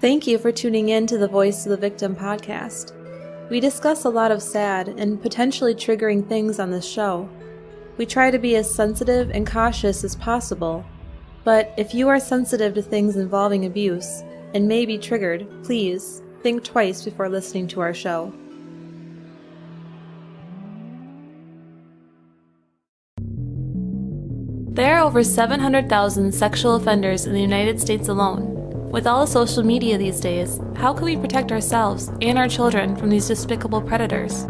Thank you for tuning in to the Voice of the Victim podcast. We discuss a lot of sad and potentially triggering things on this show. We try to be as sensitive and cautious as possible, but if you are sensitive to things involving abuse and may be triggered, please think twice before listening to our show. There are over 700,000 sexual offenders in the United States alone. With all the social media these days, how can we protect ourselves and our children from these despicable predators?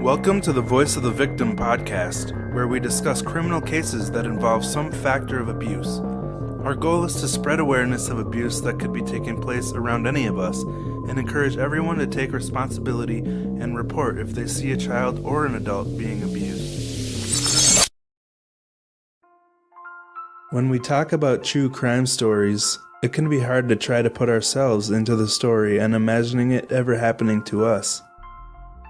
Welcome to the Voice of the Victim podcast, where we discuss criminal cases that involve some factor of abuse. Our goal is to spread awareness of abuse that could be taking place around any of us and encourage everyone to take responsibility and report if they see a child or an adult being abused. When we talk about true crime stories, it can be hard to try to put ourselves into the story and imagining it ever happening to us.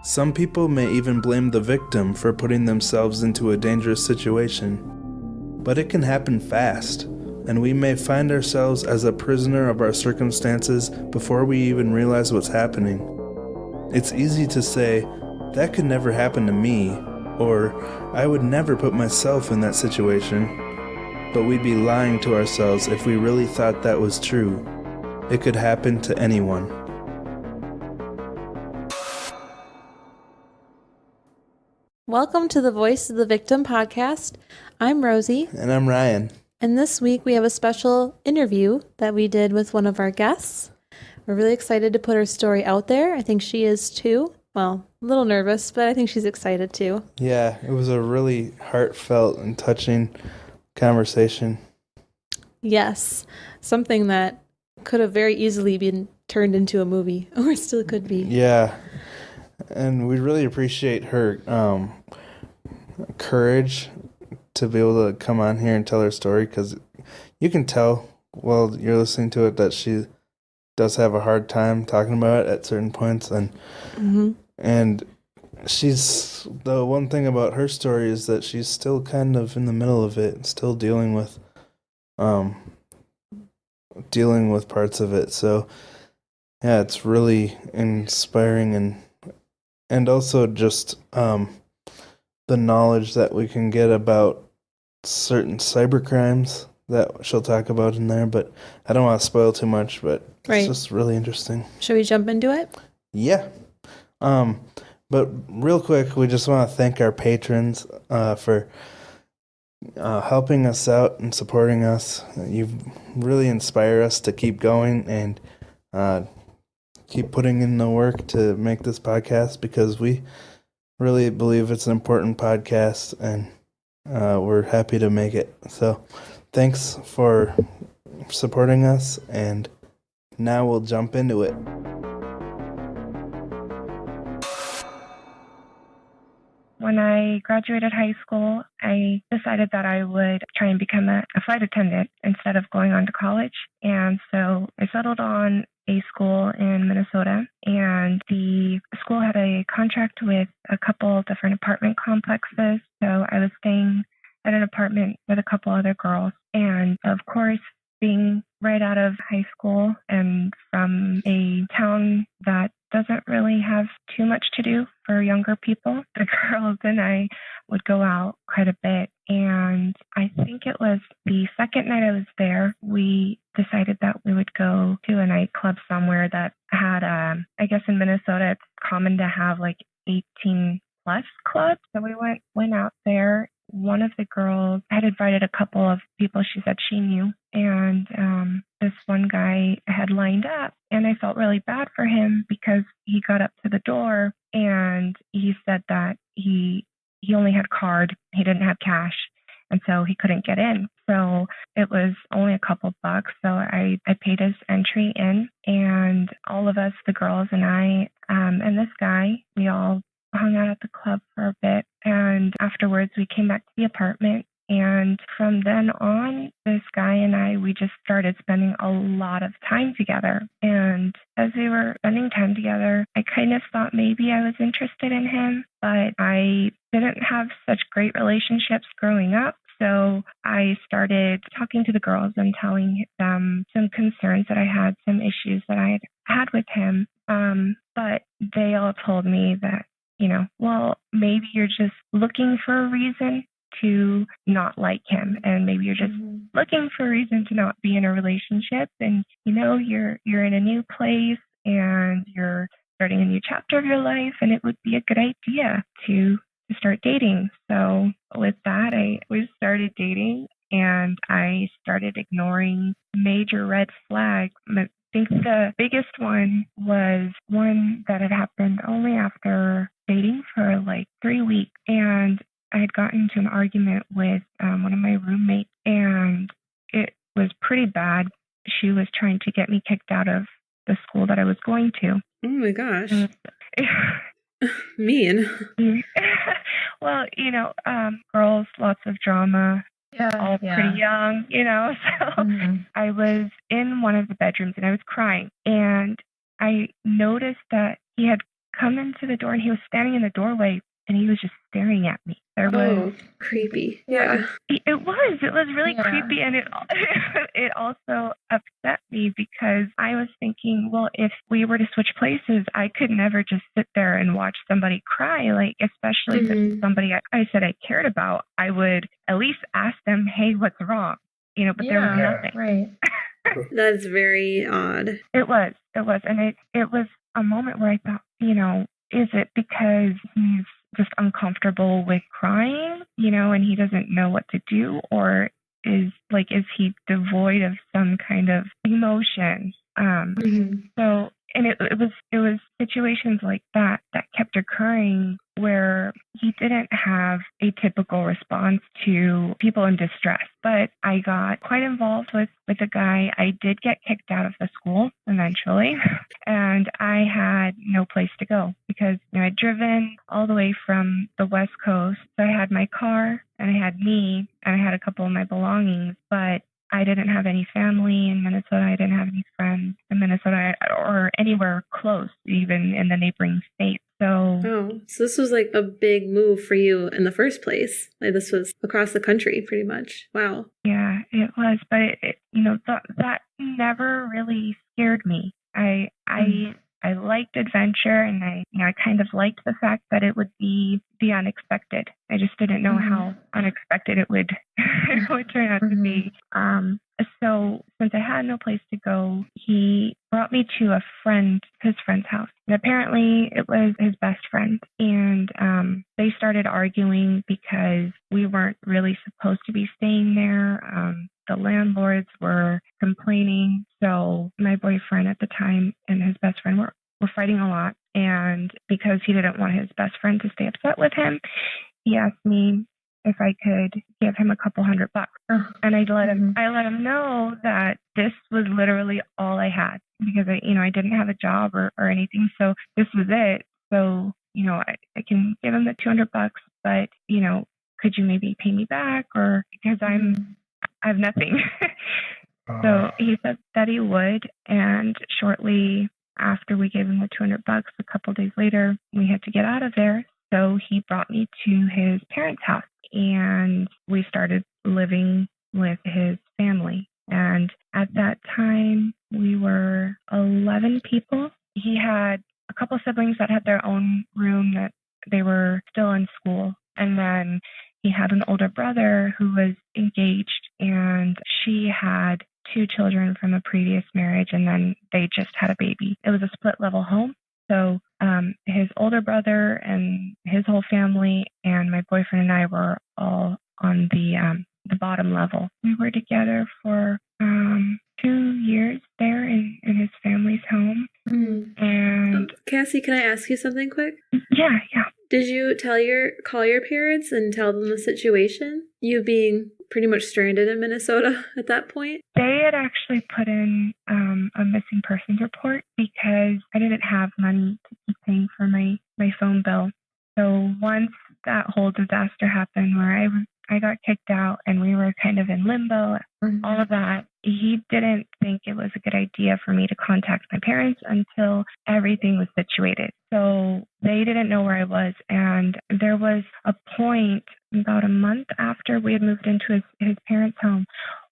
Some people may even blame the victim for putting themselves into a dangerous situation. But it can happen fast, and we may find ourselves as a prisoner of our circumstances before we even realize what's happening. It's easy to say, "That could never happen to me," or "I would never put myself in that situation." But we'd be lying to ourselves if we really thought that was true. It could happen to anyone. Welcome to the Voice of the Victim podcast. I'm Rosie. And I'm Ryan. And this week we have a special interview that we did with one of our guests. We're really excited to put her story out there. I think she is too. Well, a little nervous, but I think she's excited too. Yeah, it was a really heartfelt and touching conversation. Yes, something that could have very easily been turned into a movie, or still could be. Yeah, and we really appreciate her courage to be able to come on here and tell her story, because you can tell while you're listening to it that she does have a hard time talking about it at certain points, and she's, the one thing about her story is that she's still kind of in the middle of it, still dealing with parts of it. So yeah, it's really inspiring, and also just the knowledge that we can get about certain cyber crimes that she'll talk about in there, but I don't want to spoil too much, but it's just really interesting. Should we jump into it? Yeah. But real quick, we just want to thank our patrons for helping us out and supporting us. You really inspire us to keep going and keep putting in the work to make this podcast, because we really believe it's an important podcast, and we're happy to make it. So thanks for supporting us, and now we'll jump into it. When I graduated high school, I decided that I would try and become a flight attendant instead of going on to college. And so I settled on a school in Minnesota, and the school had a contract with a couple different apartment complexes. So I was staying at an apartment with a couple other girls. And of course, being right out of high school and from a town that doesn't really have too much to do for younger people, the girls and I would go out quite a bit. And I think it was the second night I was there, we decided that we would go to a nightclub somewhere that had, I guess in Minnesota, it's common to have like 18 plus clubs. So we went out there. One of the girls had invited a couple of people she said she knew, and this one guy had lined up, and I felt really bad for him because he got up to the door and he said that he only had card, he didn't have cash, and so he couldn't get in. So it was only a couple bucks, so I paid his entry in, and all of us, the girls and I, and this guy, we all hung out at the club for a bit, and afterwards we came back to the apartment, and from then on, this guy and I, we just started spending a lot of time together. And as we were spending time together, I kind of thought maybe I was interested in him, but I didn't have such great relationships growing up, so I started talking to the girls and telling them some concerns that I had, some issues that I had with him. But they all told me that, well, maybe you're just looking for a reason to not like him, and maybe you're just looking for a reason to not be in a relationship, and you're in a new place and you're starting a new chapter of your life, and it would be a good idea to start dating. So with that, we started dating, and I started ignoring major red flags. I think the biggest one was one that had happened only after dating for like 3 weeks, and I had gotten into an argument with one of my roommates, and it was pretty bad. She was trying to get me kicked out of the school that I was going to. Oh my gosh. Mean. Well, girls, lots of drama. All pretty young, so I was in one of the bedrooms and I was crying, and I noticed that he had come into the door and he was standing in the doorway and he was just staring at me. There was creepy. Yeah. It was really creepy, and it also upset me because I was thinking, well, if we were to switch places, I could never just sit there and watch somebody cry, like, especially if it's somebody I said I cared about. I would at least ask them, hey, what's wrong? But there was nothing. Right. That's very odd. It was. And it was a moment where I thought, is it because he's just uncomfortable with crying, and he doesn't know what to do, or is he devoid of some kind of emotion? So, and it was situations like that kept occurring where he didn't have a typical response to people in distress. But I got quite involved with a guy. I did get kicked out of the school eventually, and I had no place to go because I'd driven all the way from the West Coast. So I had my car, and I had me, and I had a couple of my belongings, but I didn't have any family in Minnesota. I didn't have any friends in Minnesota or anywhere close, even in the neighboring states. So this was like a big move for you in the first place. Like, this was across the country, pretty much. Wow. Yeah, it was. But that never really scared me. I liked adventure, and I kind of liked the fact that it would be the unexpected. I just didn't know how unexpected it would turn out to be. So since I had no place to go, he brought me to his friend's house. And apparently it was his best friend. And they started arguing because we weren't really supposed to be staying there. The landlords were complaining. So my boyfriend at the time and his best friend were fighting a lot. And because he didn't want his best friend to stay upset with him, he asked me if I could give him a couple $100. And I let him know that this was literally all I had, because I didn't have a job or anything. So this was it. So, I can give him the $200, but, could you maybe pay me back? Or because I have nothing. So he said that he would. And shortly after we gave him the $200, a couple days later, we had to get out of there. So he brought me to his parents' house, and we started living with his family. And at that time, we were 11 people. He had a couple siblings that had their own room that they were still in school. And then he had an older brother who was engaged, and she had 2 children from a previous marriage, and then they just had a baby. It was a split-level home. So his older brother and his whole family and my boyfriend and I were all on the bottom level. We were together for 2 years there in his family's home. And Cassie, can I ask you something quick? Yeah. Did you call your parents and tell them the situation? You being pretty much stranded in Minnesota at that point? They had actually put in a missing persons report because I didn't have money to keep paying for my phone bill. So once that whole disaster happened where I got kicked out and we were kind of in limbo, all of that. He didn't think it was a good idea for me to contact my parents until everything was situated. So they didn't know where I was. And there was a point about a month after we had moved into his parents' home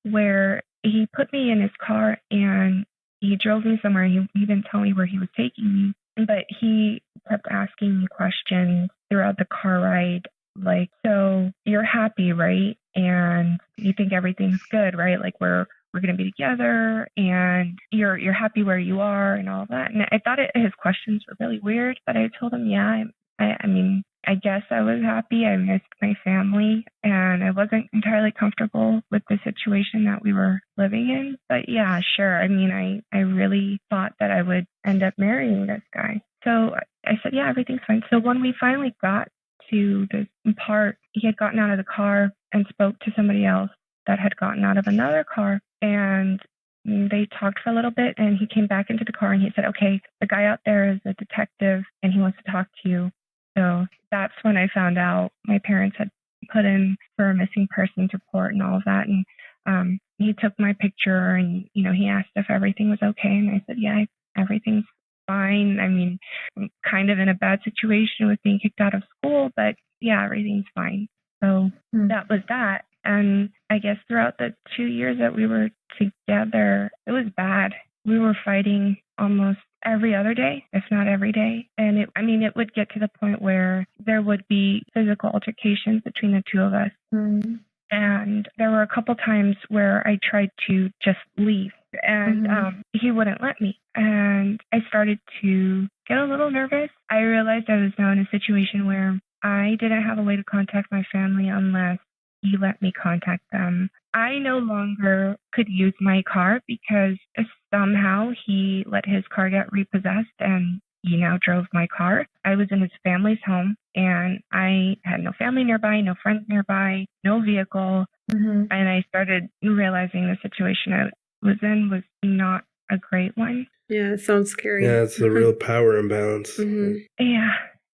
where he put me in his car and he drove me somewhere. He didn't tell me where he was taking me, but he kept asking me questions throughout the car ride. Like, so you're happy, right? And you think everything's good, right? Like we're going to be together and you're happy where you are and all that. And I thought his questions were really weird, but I told him, yeah, I mean, I guess I was happy. I missed my family and I wasn't entirely comfortable with the situation that we were living in. But yeah, sure. I mean, I really thought that I would end up marrying this guy. So I said, yeah, everything's fine. So when we finally got to this part, he had gotten out of the car and spoke to somebody else that had gotten out of another car. And they talked for a little bit and he came back into the car and he said, okay, the guy out there is a detective and he wants to talk to you. So that's when I found out my parents had put in for a missing persons report and all of that. And he took my picture and, he asked if everything was okay. And I said, yeah, everything's fine. I mean, I'm kind of in a bad situation with being kicked out of school, but yeah, everything's fine. So that was that. And I guess throughout the 2 years that we were together, it was bad. We were fighting almost every other day, if not every day. And it would get to the point where there would be physical altercations between the two of us. And there were a couple times where I tried to just leave and he wouldn't let me. And I started to get a little nervous. I realized I was now in a situation where I didn't have a way to contact my family unless he let me contact them. I no longer could use my car because somehow he let his car get repossessed and he now drove my car. I was in his family's home and I had no family nearby, no friends nearby, no vehicle. And I started realizing the situation I was in was not a great one. Yeah, it sounds scary. Yeah, it's a real power imbalance.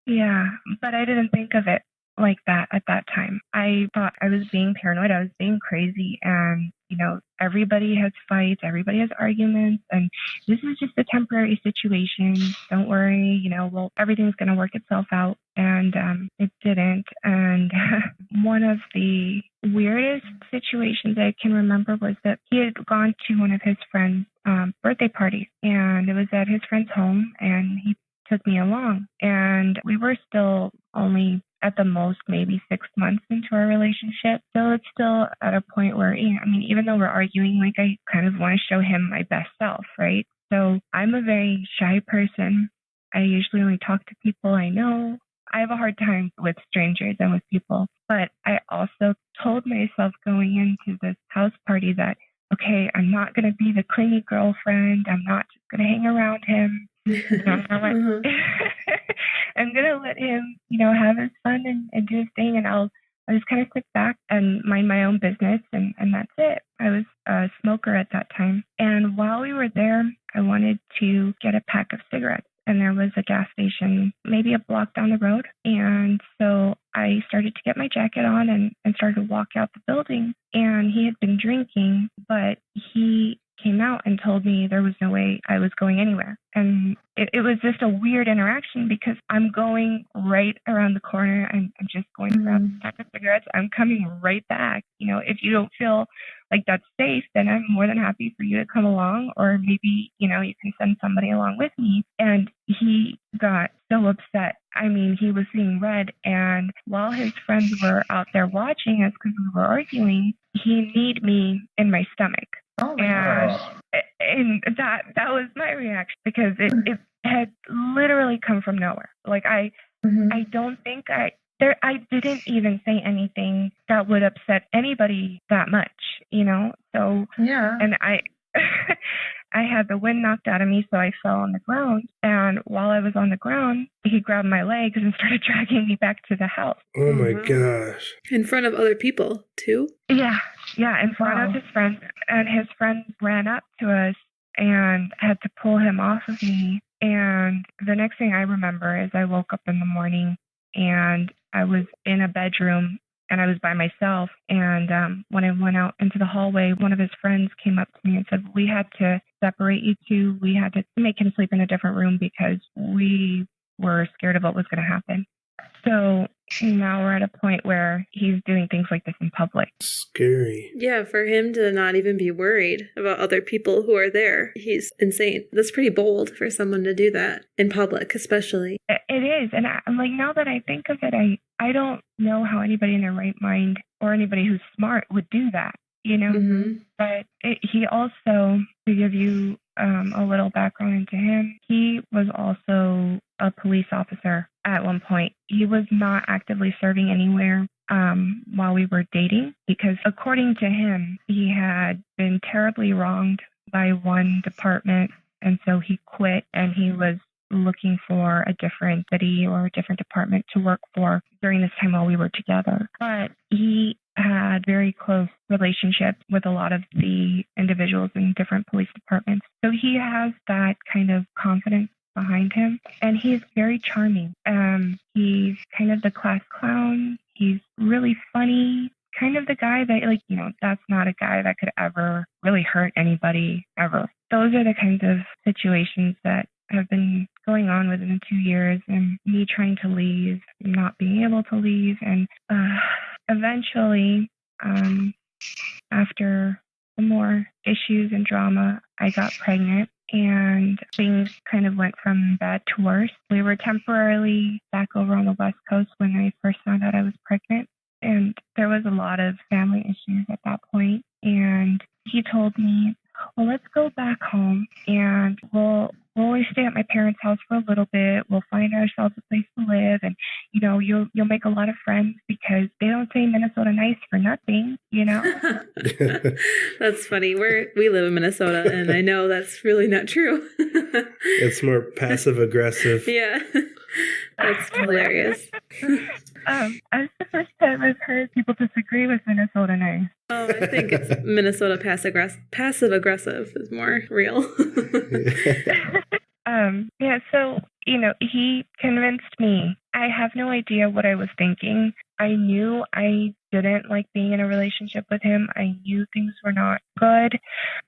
Yeah. But I didn't think of it like that at that time. I thought I was being paranoid. I was being crazy. And, everybody has fights. Everybody has arguments. And this is just a temporary situation. Don't worry. Everything's going to work itself out. And it didn't. And one of the weirdest situations I can remember was that he had gone to one of his friend's birthday parties. And it was at his friend's home. And he took me along. And we were still only at the most maybe 6 months into our relationship. So it's still at a point where, even though we're arguing, like I kind of want to show him my best self, right? So I'm a very shy person. I usually only talk to people I know. I have a hard time with strangers and with people. But I also told myself going into this house party that, okay, I'm not going to be the clingy girlfriend. I'm not just going to hang around him. I'm going to let him, have his fun and do his thing. And I'll just kind of sit back and mind my own business. And that's it. I was a smoker at that time. And while we were there, I wanted to get a pack of cigarettes. And there was a gas station maybe a block down the road. And so I started to get my jacket on and started to walk out the building. And he had been drinking, but he came out and told me there was no way I was going anywhere. And it was just a weird interaction because I'm going right around the corner. I'm just going to grab a pack of cigarettes. I'm coming right back. If you don't feel like that's safe, then I'm more than happy for you to come along, or maybe, you can send somebody along with me. And he got so upset. I mean, he was seeing red. And while his friends were out there watching us because we were arguing, he kneed me in my stomach. Oh my gosh. And that was my reaction because it had literally come from nowhere. Like I don't think I didn't even say anything that would upset anybody that much, So yeah. And I I had the wind knocked out of me, so I fell on the ground. And while I was on the ground, he grabbed my legs and started dragging me back to the house. Oh my gosh. In front of other people, too? Yeah, in front of his friends. And his friends ran up to us and had to pull him off of me. And the next thing I remember is I woke up in the morning and I was in a bedroom and I was by myself. And when I went out into the hallway, one of his friends came up to me and said, we had to separate you two. We had to make him sleep in a different room because we were scared of what was going to happen. So now we're at a point where he's doing things like this in public. Scary. Yeah, for him to not even be worried about other people who are there, he's insane. That's pretty bold for someone to do that in public, especially. It is. And I'm like, now that I think of it, I don't know how anybody in their right mind or anybody who's smart would do that, you know? Mm-hmm. But he also, to give you a little background into him, he was also a police officer at one point. He was not actively serving anywhere while we were dating because, according to him, he had been terribly wronged by one department, and so he quit, and he was looking for a different city or a different department to work for during this time while we were together. But he had very close relationships with a lot of the individuals in different police departments. So he has that kind of confidence behind him, and he's very charming. He's kind of the class clown. He's really funny, kind of the guy that, like, you know, that's not a guy that could ever really hurt anybody ever. Those are the kinds of situations that have been going on within 2 years, and me trying to leave, not being able to leave, and eventually, after some more issues and drama, I got pregnant, and things kind of went from bad to worse. We were temporarily back over on the West Coast when I first found out I was pregnant, and there was a lot of family issues at that point. And he told me, well, let's go back home, and we'll always stay at my parents' house for a little bit. We'll find ourselves a place to live, and, you know, you'll make a lot of friends because they don't say Minnesota nice for nothing, you know? That's funny. We live in Minnesota, and I know that's really not true. It's more passive aggressive. Yeah. That's hilarious. That's the first time I've heard people disagree with Minnesota nice. Oh, I think it's Minnesota passive aggressive is more real. Yeah, so, you know, he convinced me. I have no idea what I was thinking. I knew I didn't like being in a relationship with him. I knew things were not good,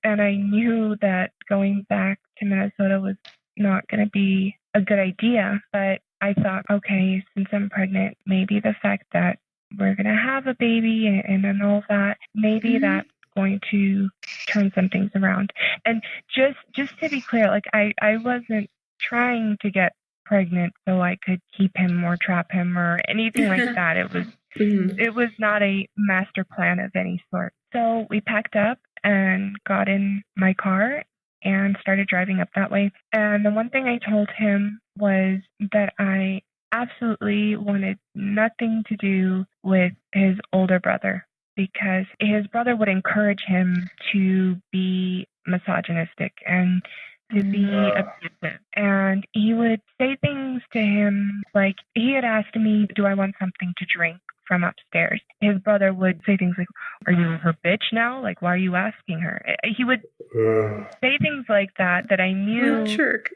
and I knew that going back to Minnesota was not going to be a good idea. But I thought, okay, since I'm pregnant, maybe the fact that we're going to have a baby and then all that, maybe that's going to turn some things around. And just to be clear, like I wasn't trying to get pregnant so I could keep him or trap him or anything like that. It was not a master plan of any sort. So we packed up and got in my car and started driving up that way. And the one thing I told him was that I absolutely wanted nothing to do with his older brother, because his brother would encourage him to be misogynistic and to be abusive. And he would say things to him like, he had asked me, do I want something to drink from upstairs? His brother would say things like, are you her bitch now? Like, why are you asking her? He would say things like that I knew. Jerk.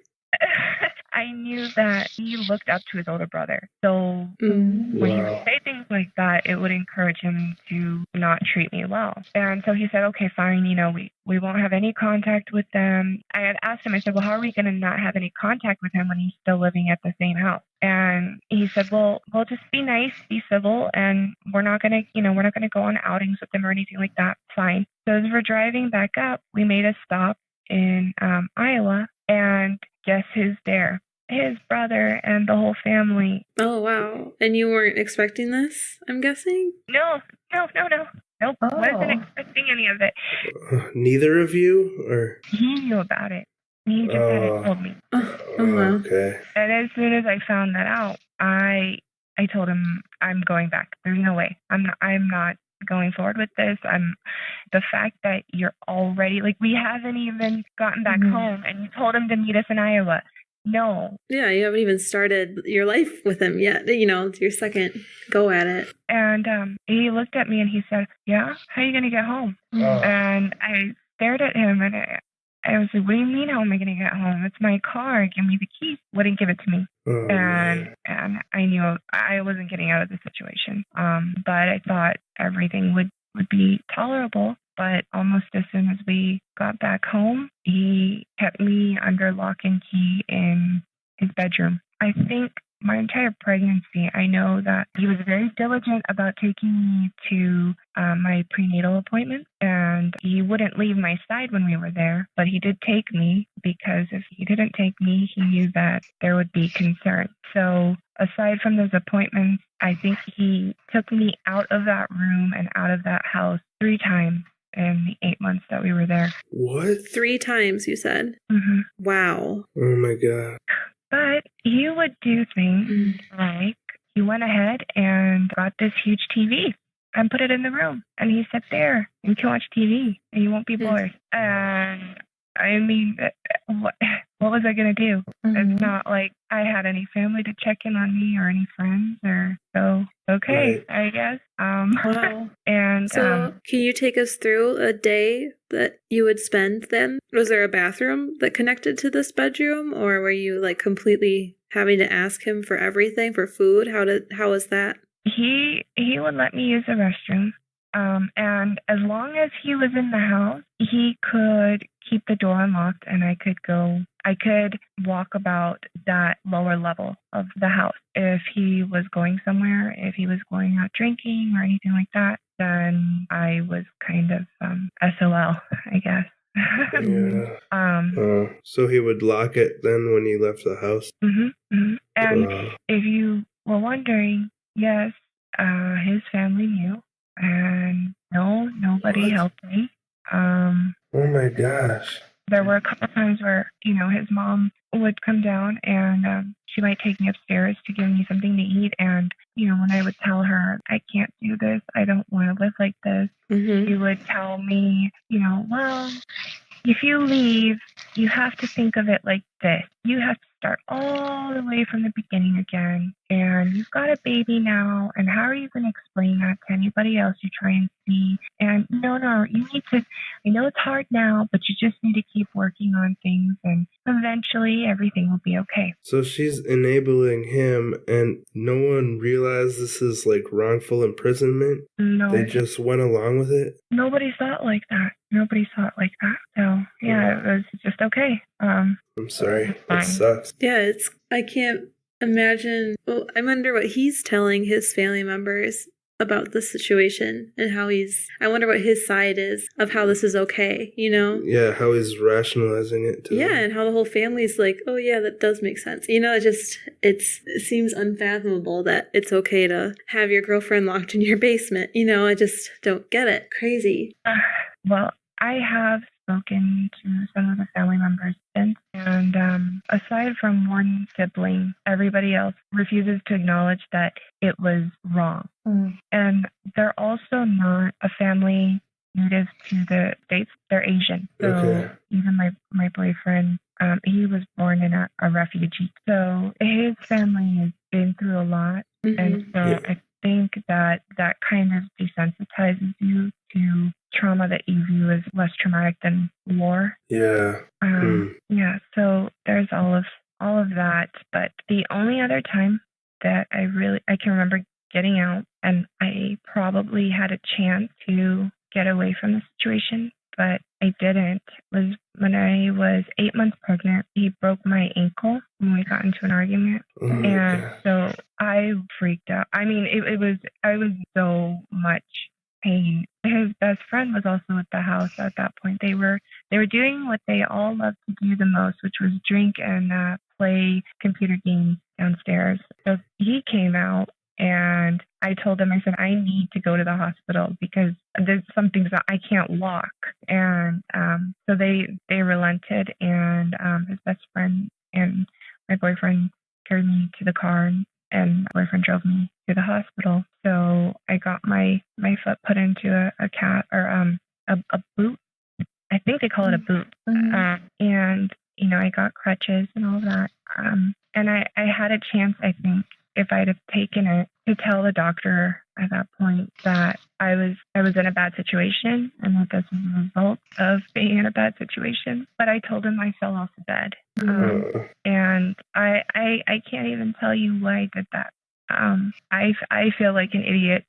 I knew that he looked up to his older brother. So when he would say things like that, it would encourage him to not treat me well. And so he said, okay, fine, you know, we won't have any contact with them. I had asked him, I said, well, how are we going to not have any contact with him when he's still living at the same house? And he said, well, we'll just be nice, be civil, and we're not going to go on outings with them or anything like that. Fine. So as we're driving back up, we made a stop in Iowa, and guess who's there? His brother and the whole family. Oh, wow. And you weren't expecting this, I'm guessing? No. Nope. Wasn't expecting any of it. Neither of you? Or He knew about it. He just hadn't told me. Okay. And as soon as I found that out, I told him, I'm going back. There's no way. I'm not going forward with this. The fact that you're already, like, we haven't even gotten back home, and you told him to meet us in Iowa. No. Yeah, you haven't even started your life with him yet. You know, it's your second go at it. And he looked at me and he said, yeah, how are you going to get home? And I stared at him, and I was like, what do you mean, how am I going to get home? It's my car. Give me the keys. Wouldn't give it to me. Oh, And I knew I wasn't getting out of the situation. But I thought everything would be tolerable. But almost as soon as we got back home, he kept me under lock and key in his bedroom. I think my entire pregnancy, I know that he was very diligent about taking me to my prenatal appointments, and he wouldn't leave my side when we were there, but he did take me, because if he didn't take me, he knew that there would be concern. So aside from those appointments, I think he took me out of that room and out of that house 3 times in the 8 months that we were there. What? 3 times, you said? Mm-hmm. Wow. Oh my God. But he would do things like he went ahead and got this huge TV and put it in the room. And he sat there and you can watch TV and you won't be bored. And I mean, what was I going to do? It's not like I had any family to check in on me or any friends or so. Okay, right. I guess. Wow. And so, can you take us through a day that you would spend then? Was there a bathroom that connected to this bedroom, or were you like completely having to ask him for everything, for food? How was that? He would let me use the restroom. And as long as he was in the house, he could keep the door unlocked and I could walk about that lower level of the house. If he was going somewhere, if he was going out drinking or anything like that, then I was kind of SOL, I guess. Yeah. So he would lock it then when he left the house? And if you were wondering, yes, his family knew. And no, nobody helped me. Oh my gosh. There were a couple times where, his mom would come down and she might take me upstairs to give me something to eat. And, when I would tell her, I can't do this, I don't want to live like this, she would tell me, well, if you leave, you have to think of it like this. You have to start all the way from the beginning again. And you've got a baby now. And how are you going to explain that to anybody else you try and see? And no, you need to, I know it's hard now, but you just need to keep working on things. And eventually everything will be okay. So she's enabling him and no one realized this is like wrongful imprisonment? No. They just went along with it? Nobody saw it like that. So, yeah, it was just okay. I'm sorry. That sucks. Yeah, I can't imagine. Well, I wonder what he's telling his family members about the situation and how I wonder what his side is of how this is okay, Yeah, how he's rationalizing it to them. And how the whole family's like, oh yeah, that does make sense. It seems unfathomable that it's okay to have your girlfriend locked in your basement. I just don't get it. Crazy. Well, I have spoken to some of the family members since, and aside from one sibling, everybody else refuses to acknowledge that it was wrong. And they're also not a family native to the States. They're Asian. So even my boyfriend, he was born in a refugee. So his family has been through a lot. And so I think that kind of desensitizes you to trauma that you view as less traumatic than war. Yeah. Yeah, so there's all of that. But the only other time that I can remember getting out, and I probably had a chance to get away from the situation, but I didn't, was when I was 8 months pregnant. He broke my ankle when we got into an argument. And so I freaked out. I mean, I was so much pain. His best friend was also at the house at that point. They were doing what they all love to do the most, which was drink and play computer games downstairs. So he came out and I told him, I said, I need to go to the hospital because there's some things that I can't walk. And so they relented, and his best friend and my boyfriend carried me to the car, and my boyfriend drove me to the hospital. So I got my foot put into a cat or a boot. I think they call it a boot. And I got crutches and all that. And I had a chance, I think, if I'd have taken it, to tell the doctor at that point that I was in a bad situation and that this was a result of being in a bad situation. But I told him I fell off the bed. And I can't even tell you why I did that. I feel like an idiot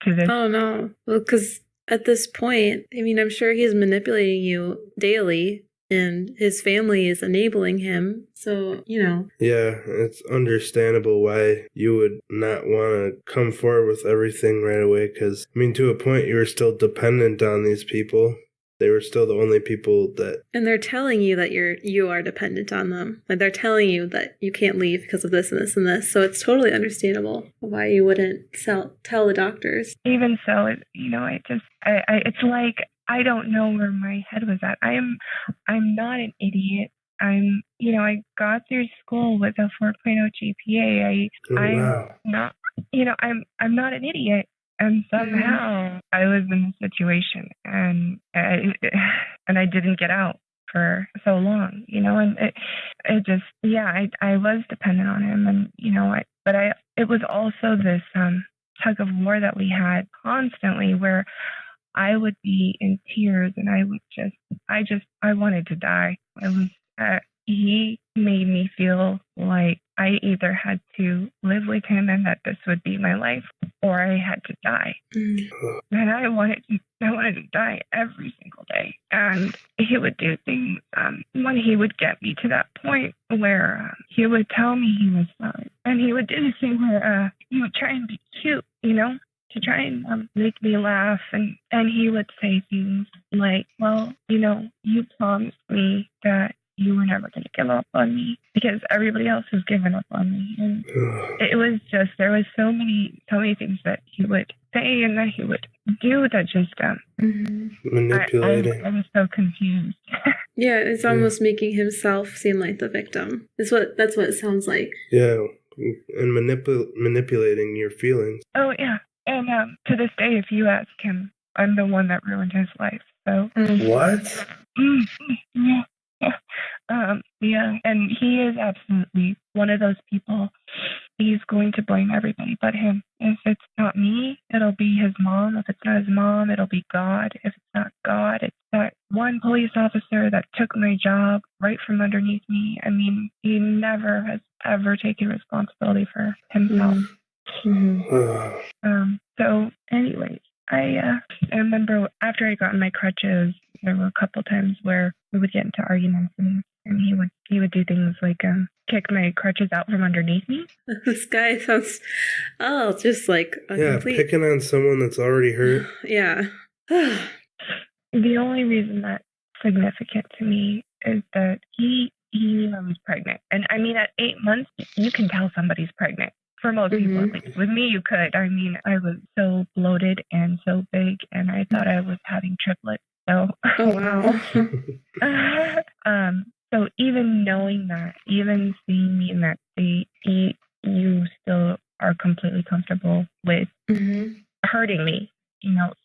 to this. Oh, no. Well, because at this point, I mean, I'm sure he's manipulating you daily, and his family is enabling him. So, Yeah, it's understandable why you would not want to come forward with everything right away. Because, I mean, to a point, you were still dependent on these people. They were still the only people that... And they're telling you that you are dependent on them. Like, they're telling you that you can't leave because of this and this and this. So it's totally understandable why you wouldn't tell the doctors. Even so, it's like I don't know where my head was at. I'm not an idiot. I got through school with a 4.0 GPA. I'm not, I'm not an idiot. And somehow I was in this situation, and I didn't get out for so long, and it just, I was dependent on him, and it was also this tug of war that we had constantly, where I would be in tears, and I wanted to die. He made me feel like I either had to live with him and that this would be my life, or I had to die. And I wanted to die every single day. And he would do things when he would get me to that point where he would tell me he was sorry. And he would do this thing where he would try and be cute, to try and make me laugh. And he would say things like, well, you promised me that you were never going to give up on me because everybody else has given up on me. And it was just, there was so many things that he would say and that he would do that just manipulating. I was so confused. Yeah, it's almost making himself seem like the victim. That's what it sounds like. Yeah, and manipulating your feelings. Oh yeah, and to this day, if you ask him, I'm the one that ruined his life. So what? Yeah. Yeah, and he is absolutely one of those people. He's going to blame everybody but him. If it's not me, it'll be his mom. If it's not his mom, it'll be God. If it's not God, it's that one police officer that took my job right from underneath me. I mean, he never has ever taken responsibility for himself. So anyways, I remember after I got in my crutches, there were a couple times where we would get into arguments, and he would do things like kick my crutches out from underneath me. This guy sounds just like a complete... picking on someone that's already hurt. Yeah. The only reason that's significant to me is that he knew I was pregnant, and I mean at 8 months you can tell somebody's pregnant. For most people, at least. With me, you could. I mean, I was so bloated and so big, and I thought I was having triplets. So, so even knowing that, even seeing me in that state, you still are completely comfortable with hurting me,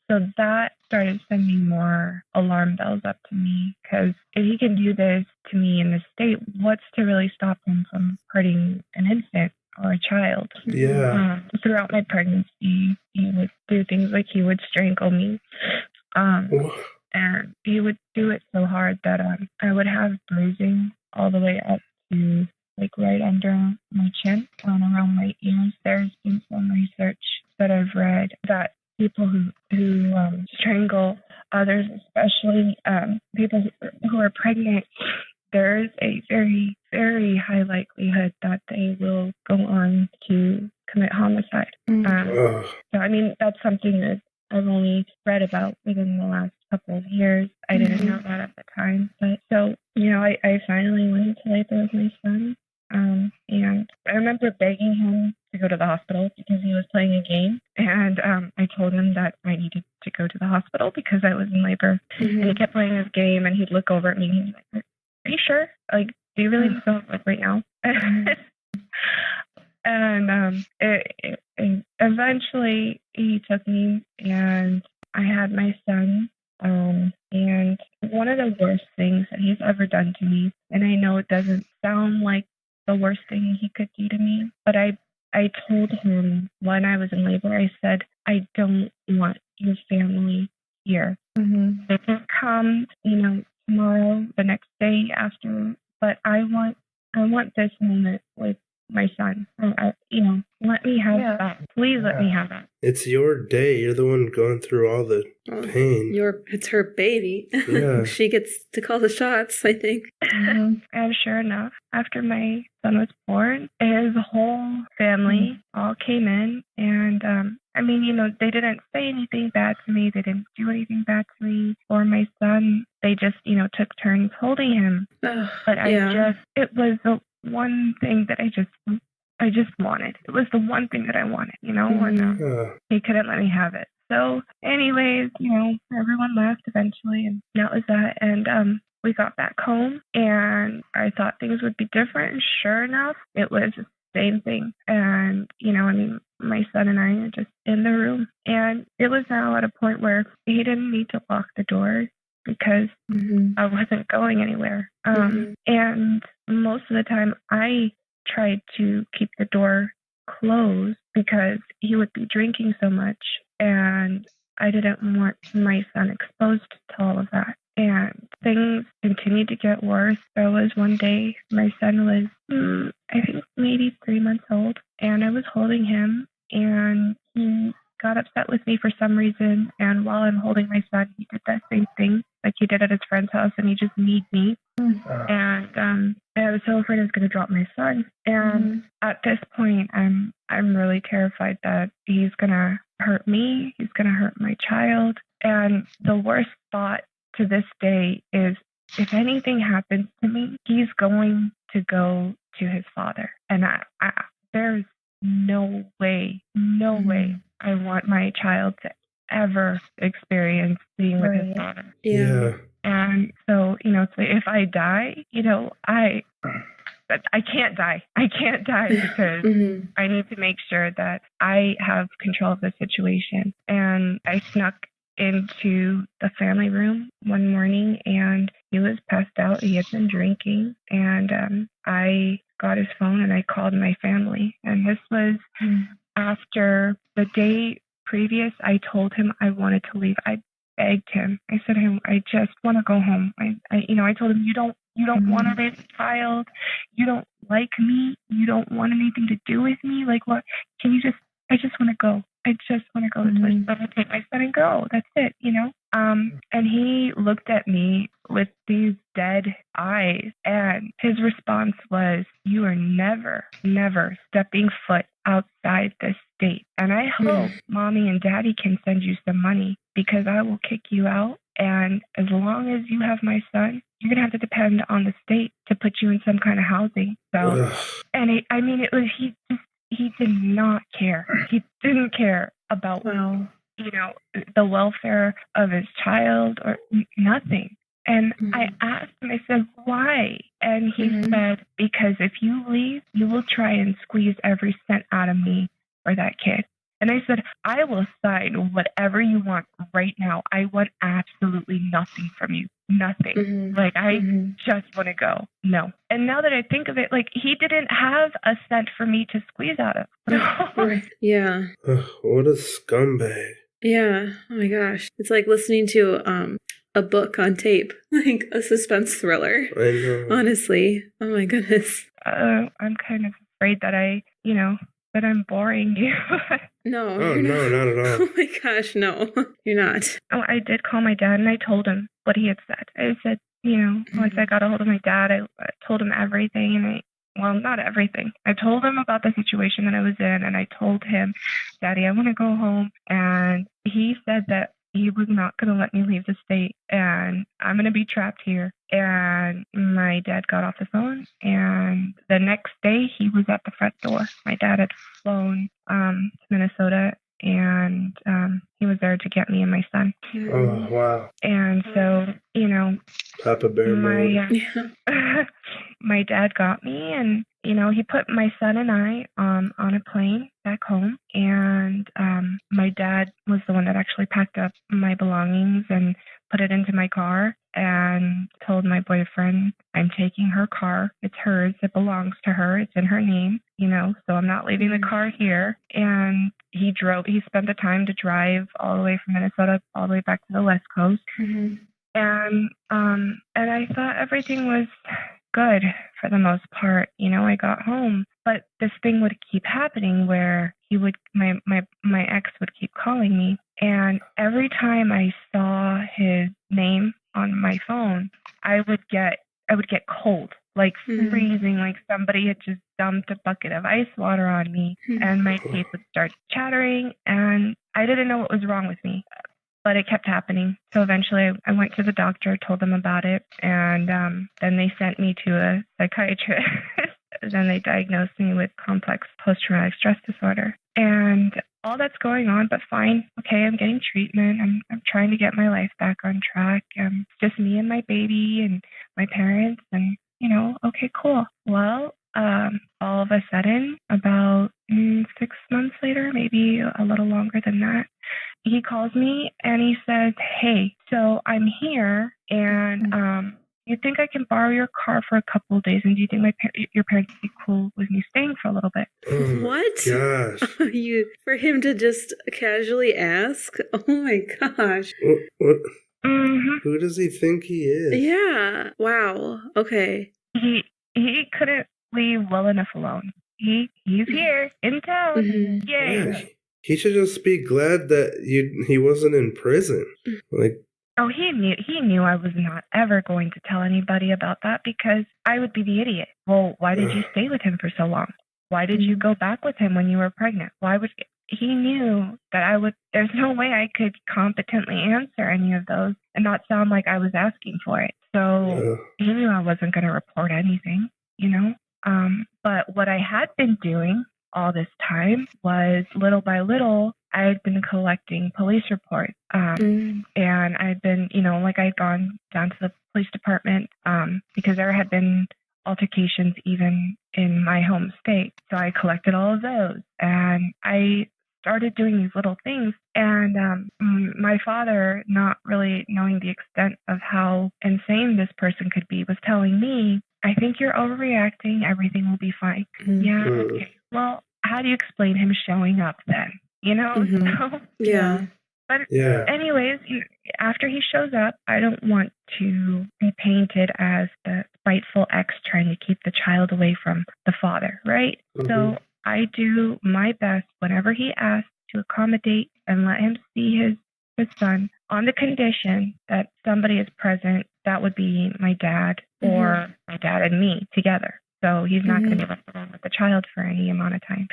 So that started sending more alarm bells up to me, because if he can do this to me in this state, what's to really stop him from hurting an infant or a child? Yeah. Throughout my pregnancy, he would do things like he would strangle me. And he would do it so hard that I would have bruising all the way up to like right under my chin and around my ears. There's been some research that I've read that people who strangle others, especially people who are pregnant, there is a very, very high likelihood that they will go on to commit homicide. So, I mean, that's something that I've only read about within the last couple of years. I didn't know that at the time. But so, I finally went into labor with my son. And I remember begging him to go to the hospital because he was playing a game. And I told him that I needed to go to the hospital because I was in labor. And he kept playing his game, and he'd look over at me and he's like, "Are you sure? Like, do you really need to go right now?" And eventually he took me, and I had my son. And one of the worst things that he's ever done to me, and I know it doesn't sound like the worst thing he could do to me, but I I told him when I was in labor, I said, I don't want your family here. They can come, tomorrow, the next day after, but I want this moment with my son. Let me have that. Please let me have that. It's your day. You're the one going through all the pain. It's her baby. Yeah. She gets to call the shots, I think. And sure enough, after my son was born, his whole family all came in, and they didn't say anything bad to me. They didn't do anything bad to me or my son. They just, took turns holding him. But it was the one thing that I just wanted. It was the one thing that I wanted, and he couldn't let me have it. So anyways, everyone left eventually, and that was that. And we got back home, and I thought things would be different. And sure enough, it was the same thing. And, my son and I are just in the room. And it was now at a point where he didn't need to lock the door because I wasn't going anywhere. And most of the time, I tried to keep the door closed because he would be drinking so much, and I didn't want my son exposed to all of that. And things continued to get worse. There was one day, my son was, I think maybe 3 months old, and I was holding him, and he got upset with me for some reason. And while I'm holding my son, he did that same thing like he did at his friend's house, and he just kneed me. And I was so afraid I was going to drop my son. And at this point, I'm really terrified that he's going to hurt me. He's going to hurt my child. And the worst thought to this day is, if anything happens to me, he's going to go to his father. And there's no way I want my child to ever experience being with his father. Yeah. And so, so if I die, I can't die. I can't die because I need to make sure that I have control of the situation. And I snuck into the family room one morning, and he was passed out. He had been drinking, and I got his phone and I called my family. And this was after the day previous. I told him I wanted to leave. I begged him. I said, I just want to go home. I told him, you don't want to raise a child. You don't like me. You don't want anything to do with me. Like, what? I just want to go. I just want to go to the place. I'm going to take my son and go. That's it, And he looked at me with these dead eyes, and his response was, you are never, never stepping foot outside this state. And I hope mommy and daddy can send you some money, because I will kick you out. And as long as you have my son, you're going to have to depend on the state to put you in some kind of housing. So, and he did not care. He didn't care about, the welfare of his child or nothing. And I asked him, I said, why? And he said, because if you leave, you will try and squeeze every cent out of me for that kid. And I said, I will sign whatever you want right now. I want absolutely nothing from you. Nothing. I just want to go. No. And now that I think of it, he didn't have a cent for me to squeeze out of. Right. Yeah. What a scumbag. Yeah. Oh my gosh. It's like listening to a book on tape, like a suspense thriller. I know. Honestly. Oh my goodness. I'm kind of afraid that that I'm boring you. No. Oh, no, not at all. Oh my gosh, no. You're not. Oh, I did call my dad, and I told him what he had said. I said, once I got a hold of my dad, I told him everything, and not everything. I told him about the situation that I was in, and I told him, Daddy, I want to go home. And he said that he was not going to let me leave the state, and I'm going to be trapped here. And my dad got off the phone, and the next day he was at the front door. My dad had flown to Minnesota, and he was there to get me and my son. Oh, wow. And so, Papa Bear mode. my dad got me, and he put my son and I on a plane back home. And my dad was the one that actually packed up my belongings and put it into my car and told my boyfriend, I'm taking her car. It's hers. It belongs to her. It's in her name, so I'm not leaving the car here. And he spent the time to drive all the way from Minnesota all the way back to the West Coast. Mm-hmm. And I thought everything was good for the most part. I got home, but this thing would keep happening where my ex would keep calling me, and every time I saw his name on my phone, I would get cold, like freezing, like somebody had just dumped a bucket of ice water on me, and my teeth would start chattering, and I didn't know what was wrong with me. But it kept happening. So eventually I went to the doctor, told them about it, and then they sent me to a psychiatrist. Then they diagnosed me with complex post-traumatic stress disorder. And all that's going on, but fine. Okay, I'm getting treatment. I'm trying to get my life back on track. It's just me and my baby and my parents, and, okay, cool. Well, all of a sudden, about 6 months later, maybe a little longer than that, he calls me and he says, hey, so I'm here, and you think I can borrow your car for a couple of days, and do you think your parents would be cool with me staying for a little bit? Oh What? gosh. For him to just casually ask? Oh my gosh. What? Mm-hmm. Who does he think he is? Yeah. Wow. Okay. He couldn't leave well enough alone. He's here in town. Mm-hmm. Yay. Yeah, he should just be glad that he wasn't in prison. Like, Oh, he knew I was not ever going to tell anybody about that because I would be the idiot. Well, why did you stay with him for so long? Why did you go back with him when you were pregnant? He knew that there's no way I could competently answer any of those and not sound like I was asking for it. So he knew I wasn't going to report anything, But what I had been doing all this time was little by little, I had been collecting police reports. And I'd been, I'd gone down to the police department because there had been altercations even in my home state. So I collected all of those, and I started doing these little things. And my father, not really knowing the extent of how insane this person could be, was telling me, I think you're overreacting. Everything will be fine. Yeah. Okay. Well, how do you explain him showing up then? So, Yeah. But anyways, after he shows up, I don't want to be painted as the spiteful ex trying to keep the child away from the father, right? Mm-hmm. So I do my best whenever he asks to accommodate and let him see his son on the condition that somebody is present. That would be my dad or my dad and me together. So he's not going to be left alone with the child for any amount of time.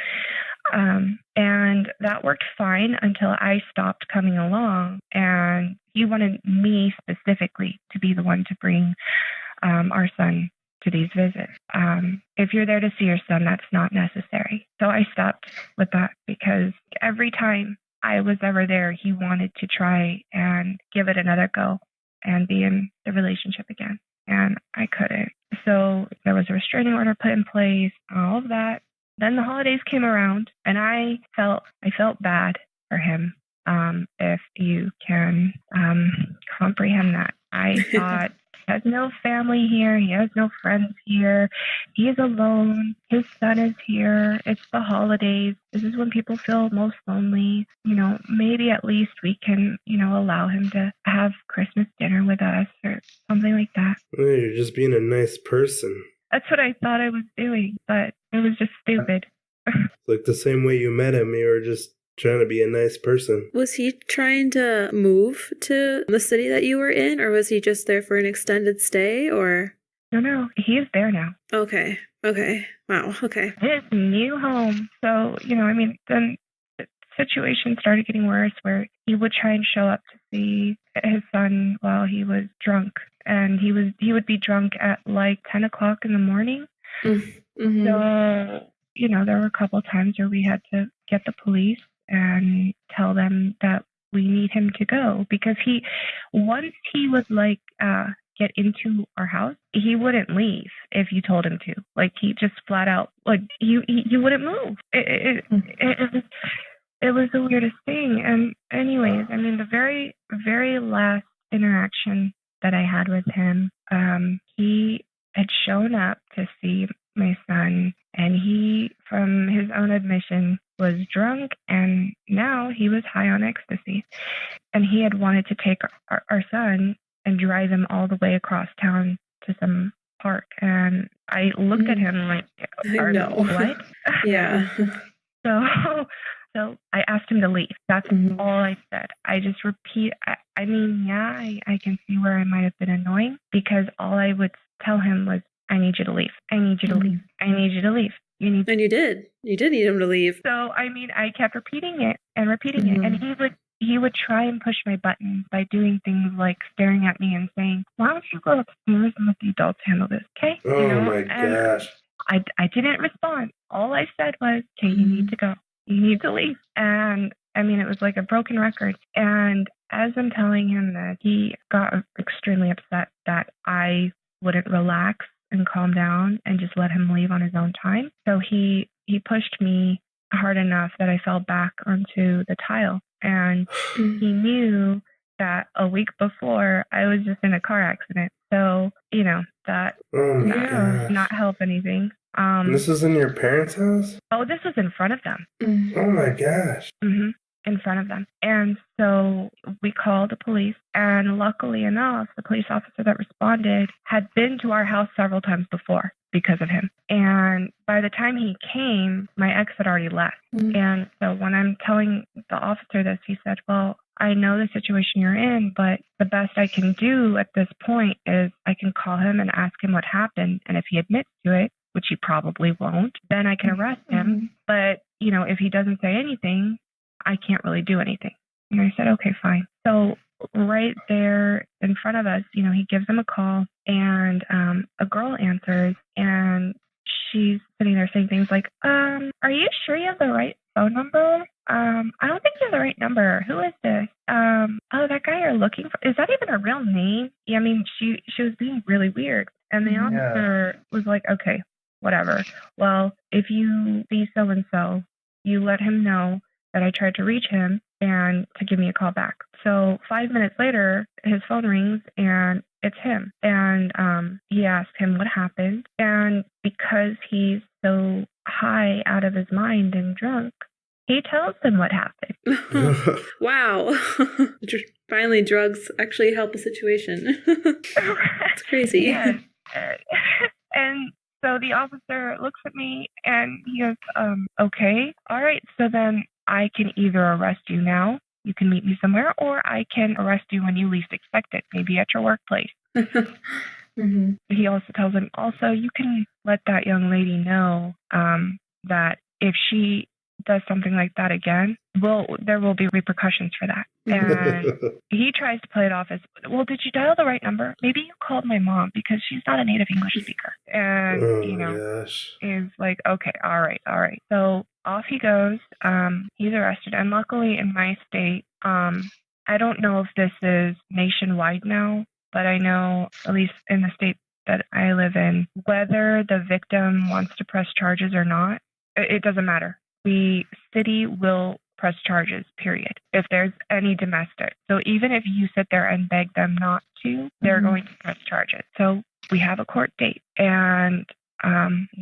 And that worked fine until I stopped coming along, and he wanted me specifically to be the one to bring our son to these visits. If you're there to see your son, that's not necessary. So I stopped with that because every time I was ever there, he wanted to try and give it another go and be in the relationship again. And I couldn't. So there was a restraining order put in place, all of that. Then the holidays came around, and I felt bad for him, if you can comprehend that. I thought, he has no family here. He has no friends here. He is alone. His son is here. It's the holidays. This is when people feel most lonely. Maybe at least we can, allow him to have Christmas dinner with us or something like that. Well, you're just being a nice person. That's what I thought I was doing, but it was just stupid. Like the same way you met him, you were just trying to be a nice person. Was he trying to move to the city that you were in, or was he just there for an extended stay, or? No, he is there now. Okay. Wow, okay. His new home. So, then the situation started getting worse where he would try and show up to see his son while he was drunk. And he would be drunk at like 10 o'clock in the morning. Mm-hmm. So, there were a couple of times where we had to get the police and tell them that we need him to go because once he would get into our house, he wouldn't leave if you told him to. Like he just flat out, he wouldn't move. It was the weirdest thing. And anyways, the very, very last interaction that I had with him, he had shown up to see my son, and he, from his own admission, was drunk, and now he was high on ecstasy. And he had wanted to take our son and drive him all the way across town to some park. And I looked at him like, what? Yeah. So I asked him to leave. That's all I said. I just repeat. I mean, yeah, I can see where I might have been annoying, because all I would tell him was, I need you to leave. I need you to leave. I need you to leave. And you did. You did need him to leave. So, I mean, I kept repeating it. And he would try and push my buttons by doing things like staring at me and saying, why don't you go upstairs and let the adults handle this, okay? Oh, my gosh. I didn't respond. All I said was, okay, you need to go. You need to leave. And I mean, it was like a broken record. And as I'm telling him that, he got extremely upset that I wouldn't relax and calm down and just let him leave on his own time. So he pushed me hard enough that I fell back onto the tile. And he knew that a week before I was just in a car accident. So, that did not help anything. This was in your parents' house? Oh, this was in front of them. Oh my gosh. In front of them. And so we called the police, and luckily enough, the police officer that responded had been to our house several times before because of him. And by the time he came, my ex had already left. And so when I'm telling the officer this, he said, well, I know the situation you're in, but the best I can do at this point is I can call him and ask him what happened. And if he admits to it, which he probably won't, then I can arrest him. But, if he doesn't say anything, I can't really do anything. And I said, okay, fine. So right there in front of us, he gives him a call, and a girl answers, and she's sitting there saying things like, are you sure you have the right phone number? I don't think you have the right number. Who is this? Oh, that guy you're looking for, is that even a real name? Yeah, I mean, she was being really weird. And the officer was like, okay, whatever. Well, if you see so-and-so, you let him know that I tried to reach him and to give me a call back. So 5 minutes later, his phone rings, and it's him. And he asked him what happened. And because he's so high out of his mind and drunk, he tells him what happened. Wow. Finally, drugs actually help a situation. It's crazy. Yes. And so the officer looks at me, and he goes, okay, all right, so then I can either arrest you now, you can meet me somewhere, or I can arrest you when you least expect it, maybe at your workplace. He also tells him, also, you can let that young lady know that if she does something like that again, there will be repercussions for that. And he tries to play it off as, well, did you dial the right number? Maybe you called my mom because she's not a native English speaker. And, is like, okay, all right. So off he goes. He's arrested. And luckily in my state, I don't know if this is nationwide now, but I know, at least in the state that I live in, whether the victim wants to press charges or not, it doesn't matter. The city will press charges, period, if there's any domestic. So even if you sit there and beg them not to, they're going to press charges. So we have a court date. And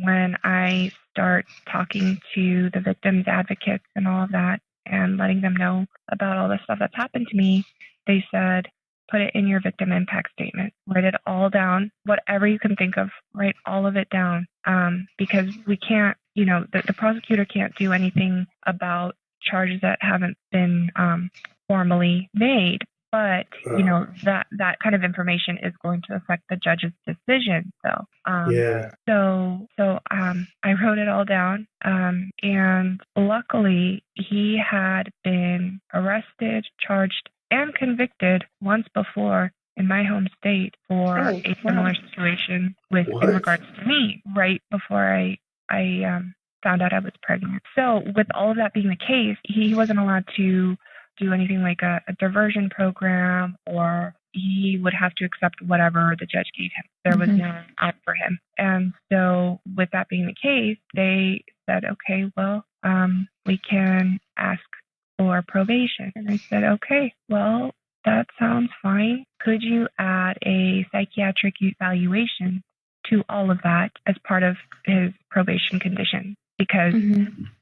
when I start talking to the victims' advocates and all of that, and letting them know about all the stuff that's happened to me, they said, put it in your victim impact statement. Write it all down, whatever you can think of, write all of it down, because we can't, the prosecutor can't do anything about charges that haven't been formally made. But, that kind of information is going to affect the judge's decision. So I wrote it all down. And luckily, he had been arrested, charged, and convicted once before in my home state for a similar situation in regards to me, right before I found out I was pregnant. So with all of that being the case, he wasn't allowed to do anything like a diversion program, or he would have to accept whatever the judge gave him. There was no out for him. And so with that being the case, they said, okay, well, we can ask for probation. And I said, okay, well, that sounds fine. Could you add a psychiatric evaluation to all of that as part of his probation condition? Because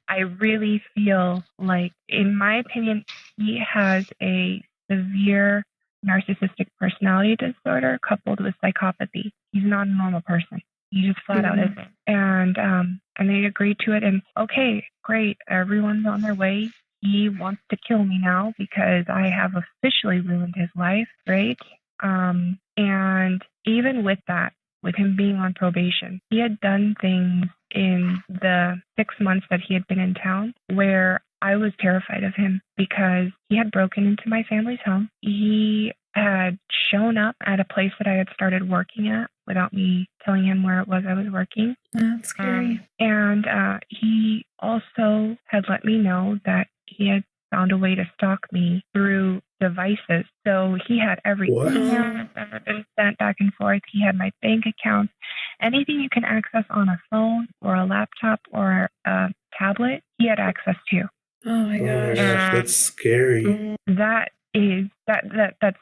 I really feel like, in my opinion, he has a severe narcissistic personality disorder coupled with psychopathy. He's not a normal person. He just flat out isn't. And they agreed to it. And okay, great. Everyone's on their way. He wants to kill me now because I have officially ruined his life. Great. And even with that, with him being on probation, he had done things in the 6 months that he had been in town where I was terrified of him, because he had broken into my family's home. He had shown up at a place that I had started working at without me telling him where it was I was working. That's scary. And he also had let me know that he had found a way to stalk me through devices. So he had every email that had been sent back and forth. He had my bank accounts. Anything you can access on a phone or a laptop or a tablet, he had access to. Oh my gosh. That's scary. That's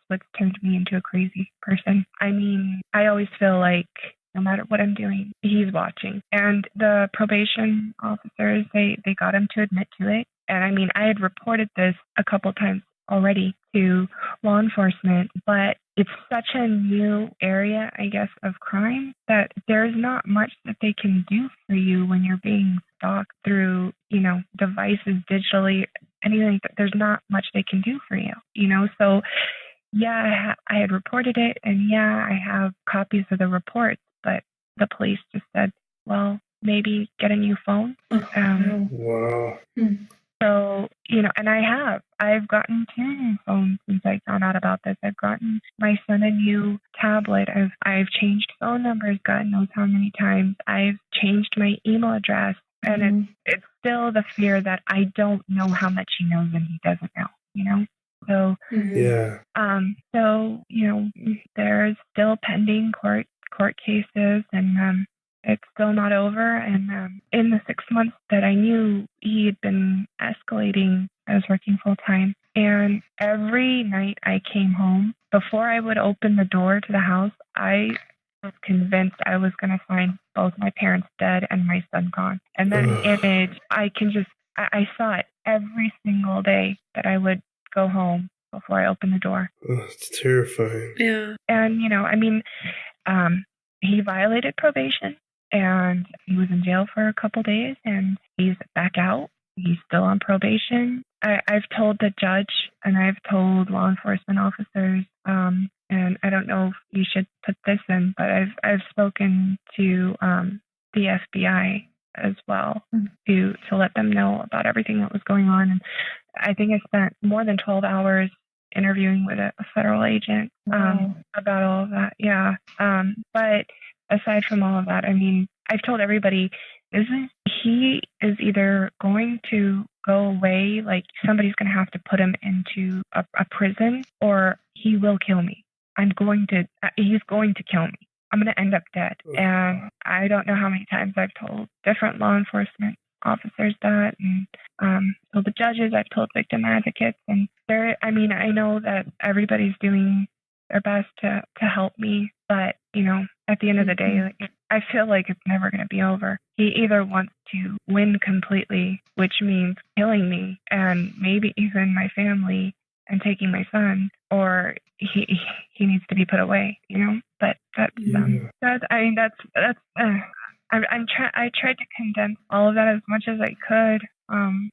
what's turned me into a crazy person. I mean, I always feel like no matter what I'm doing, he's watching. And the probation officers, they got him to admit to it. And I mean, I had reported this a couple times already to law enforcement, but it's such a new area, I guess, of crime that there's not much that they can do for you when you're being stalked through, devices digitally, anything. There's not much they can do for you, So yeah, I had reported it, and yeah, I have copies of the reports, but the police just said, well, maybe get a new phone. Wow. So, and I've gotten 2 new phones since I found out about this. I've gotten my son a new tablet. I've changed phone numbers, God knows how many times. I've changed my email address, and it's still the fear that I don't know how much he knows and he doesn't know, So, yeah. There's still pending court cases, and it's still not over. And in the 6 months that I knew he had been escalating, I was working full time. And every night I came home, before I would open the door to the house, I was convinced I was going to find both my parents dead and my son gone. And that image, I saw it every single day that I would go home before I opened the door. Oh, it's terrifying. Yeah. And, he violated probation. And he was in jail for a couple days, and he's back out. He's still on probation. I've told the judge, and I've told law enforcement officers, and I don't know if you should put this in, but I've spoken to the FBI as well to let them know about everything that was going on. And I think I spent more than 12 hours interviewing with a federal agent about all of that. Yeah. But aside from all of that, I mean, I've told everybody, he is either going to go away, like somebody's going to have to put him into a prison, or he will kill me. He's going to kill me. I'm going to end up dead. And I don't know how many times I've told different law enforcement officers that, and told the judges, I've told victim advocates, and I know that everybody's doing their best to help me, but at the end of the day, I feel like it's never going to be over. He either wants to win completely, which means killing me and maybe even my family and taking my son, or he needs to be put away. But I tried to condense all of that as much as I could,